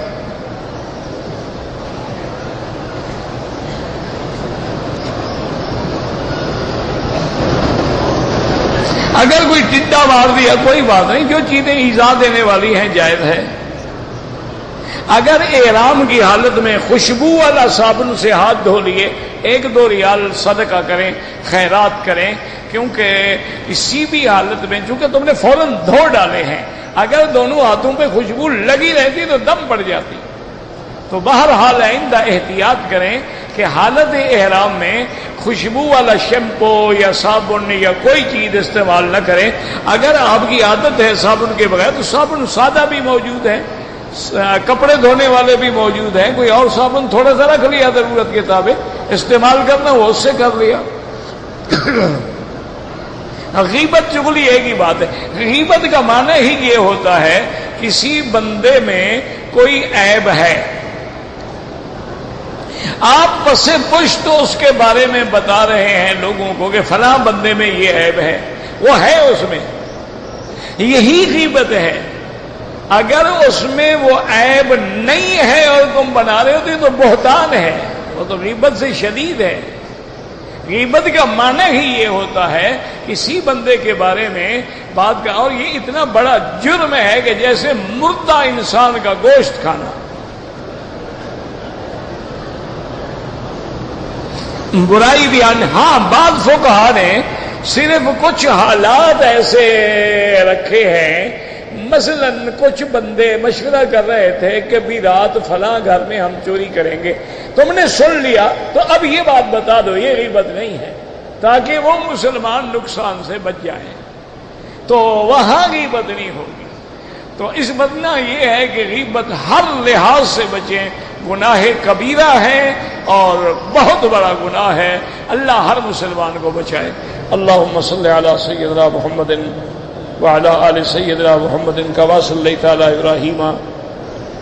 اگر کوئی ٹڈا مار دیا کوئی بات نہیں، جو چیزیں ایذا دینے والی ہیں جائز ہے۔ اگر احرام کی حالت میں خوشبو والا صابن سے ہاتھ دھو لیے، 1-2 ریال صدقہ کریں، خیرات کریں، کیونکہ کسی بھی حالت میں چونکہ تم نے فوراً دھو ڈالے ہیں، اگر دونوں ہاتھوں پہ خوشبو لگی رہتی تو دم پڑ جاتی۔ تو بہرحال آئندہ احتیاط کریں کہ حالت احرام میں خوشبو والا شیمپو یا صابن یا کوئی چیز استعمال نہ کریں۔ اگر آپ کی عادت ہے صابن کے بغیر تو صابن سادہ بھی موجود ہے، کپڑے دھونے والے بھی موجود ہیں، کوئی اور صابن تھوڑا سا رکھ لیا ضرورت کے مطابق استعمال کرنا، وہ اس سے کر لیا۔ غیبت چغلی ایک ہی بات ہے۔ غیبت کا معنی ہی یہ ہوتا ہے کسی بندے میں کوئی عیب ہے، آپ پس پشت اس کے بارے میں بتا رہے ہیں لوگوں کو کہ فلاں بندے میں یہ عیب ہے، وہ ہے اس میں، یہی غیبت ہے۔ اگر اس میں وہ عیب نہیں ہے اور تم بنا رہے ہو تو بہتان ہے، وہ تو غیبت سے شدید ہے۔ غیبت کا معنی ہی یہ ہوتا ہے کسی بندے کے بارے میں بات کا، اور یہ اتنا بڑا جرم ہے کہ جیسے مردہ انسان کا گوشت کھانا۔ برائی بیان، ہاں بعض فقہا نے صرف کچھ حالات ایسے رکھے ہیں، مثلا کچھ بندے مشورہ کر رہے تھے کہ بھی رات فلاں گھر میں ہم چوری کریں گے، تم نے سن لیا تو اب یہ بات بتا دو، یہ غیبت نہیں ہے، تاکہ وہ مسلمان نقصان سے بچ جائیں، تو وہاں غیبت نہیں ہوگی۔ تو اس بدنہ یہ ہے کہ غیبت ہر لحاظ سے بچیں، گناہ کبیرہ ہے اور بہت بڑا گناہ ہے، اللہ ہر مسلمان کو بچائے۔ اللہم صلی علی سیدنا محمد وعلى آل سيدنا محمد كما صليت على إبراهيم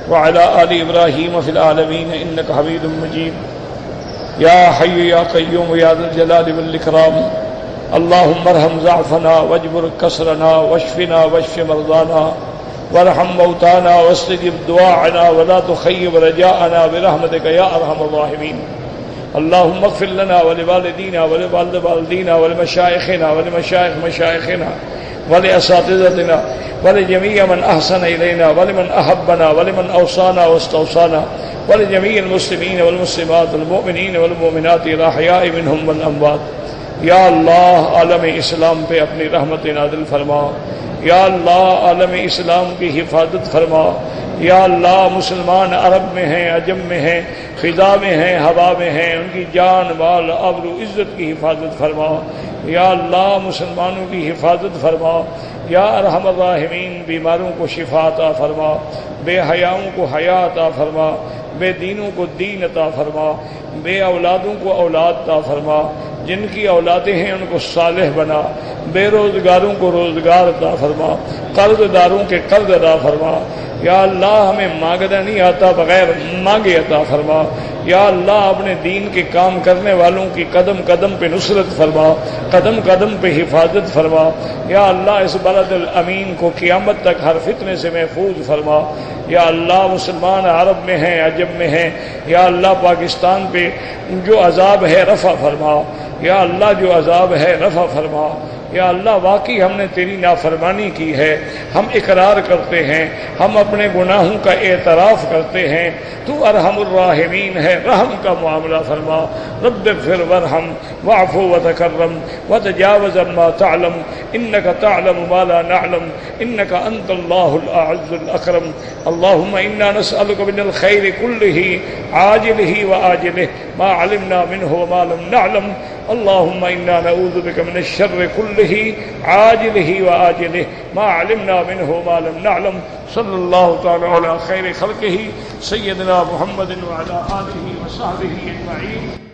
وعلى آل إبراهيم في العالمين إنك حميد مجيد يا حي يا قيوم يا ذا الجلال والإكرام اللهم ارحم ضعفنا واجبر كسرنا واشفنا واشف مرضانا وارحم موتانا واستجب دعاءنا ولا تخيب رجاءنا برحمتك يا أرحم الراحمين اللهم اغفر لنا ولوالدينا ولوالد والدينا ولمشايخنا ولمشايخ مشايخنا ولأساتذتنا ولجميع من أحسن إلينا ولمن أحبنا ولمن أوصانا واستوصانا ولجميع المسلمين والمسلمات والمؤمنين والمؤمنات الأحياء منهم والأموات۔ یا اللہ عالم اسلام پہ اپنی رحمت نازل فرما، یا اللہ عالم اسلام کی حفاظت فرما، یا اللہ مسلمان عرب میں ہیں، عجم میں ہیں، خدا میں ہیں، ہوا میں ہیں، ان کی جان مال آبرو عزت کی حفاظت فرما، یا اللہ مسلمانوں کی حفاظت فرما، یا ارحم الراحمین بیماروں کو شفا عطا فرما، بے حیاؤں کو حیا عطا فرما، بے دینوں کو دین عطا فرما، بے اولادوں کو اولاد عطا فرما، جن کی اولادیں ہیں ان کو صالح بنا، بے روزگاروں کو روزگار عطا فرما، قرض داروں کے قرض عطا فرما۔ یا اللہ ہمیں مانگنا نہیں آتا، بغیر مانگے عطا فرما۔ یا اللہ اپنے دین کے کام کرنے والوں کی قدم قدم پہ نصرت فرما، قدم قدم پہ حفاظت فرما۔ یا اللہ اس بلد الامین کو قیامت تک ہر فتنے سے محفوظ فرما۔ یا اللہ مسلمان عرب میں ہیں، عجم میں ہیں، یا اللہ پاکستان پہ جو عذاب ہے رفع فرما، یا اللہ جو عذاب ہے رفع فرما۔ یا اللہ واقعی ہم نے تیری نافرمانی کی ہے، ہم اقرار کرتے ہیں، ہم اپنے گناہوں کا اعتراف کرتے ہیں، تو ارحم الراحمین ہے، رحم کا معاملہ فرما۔ رب اغفر وارحم واعف وتکرم وتجاوز عما تعلم انك تعلم ما لا نعلم انك انت الله الاعز الاكرم۔ اللهم انا نسألك من الخير كله عاجله وآجله ما علمنا منه وما لم نعلم۔ اللهم انا نعوذ بك من الشر كله عاجله وآجله ما علمنا منه وما لم نعلم۔ صلی اللہ تعالی علی خیر خلقہ سیدنا محمد وعلی آلہ وصحبہ اجمعین۔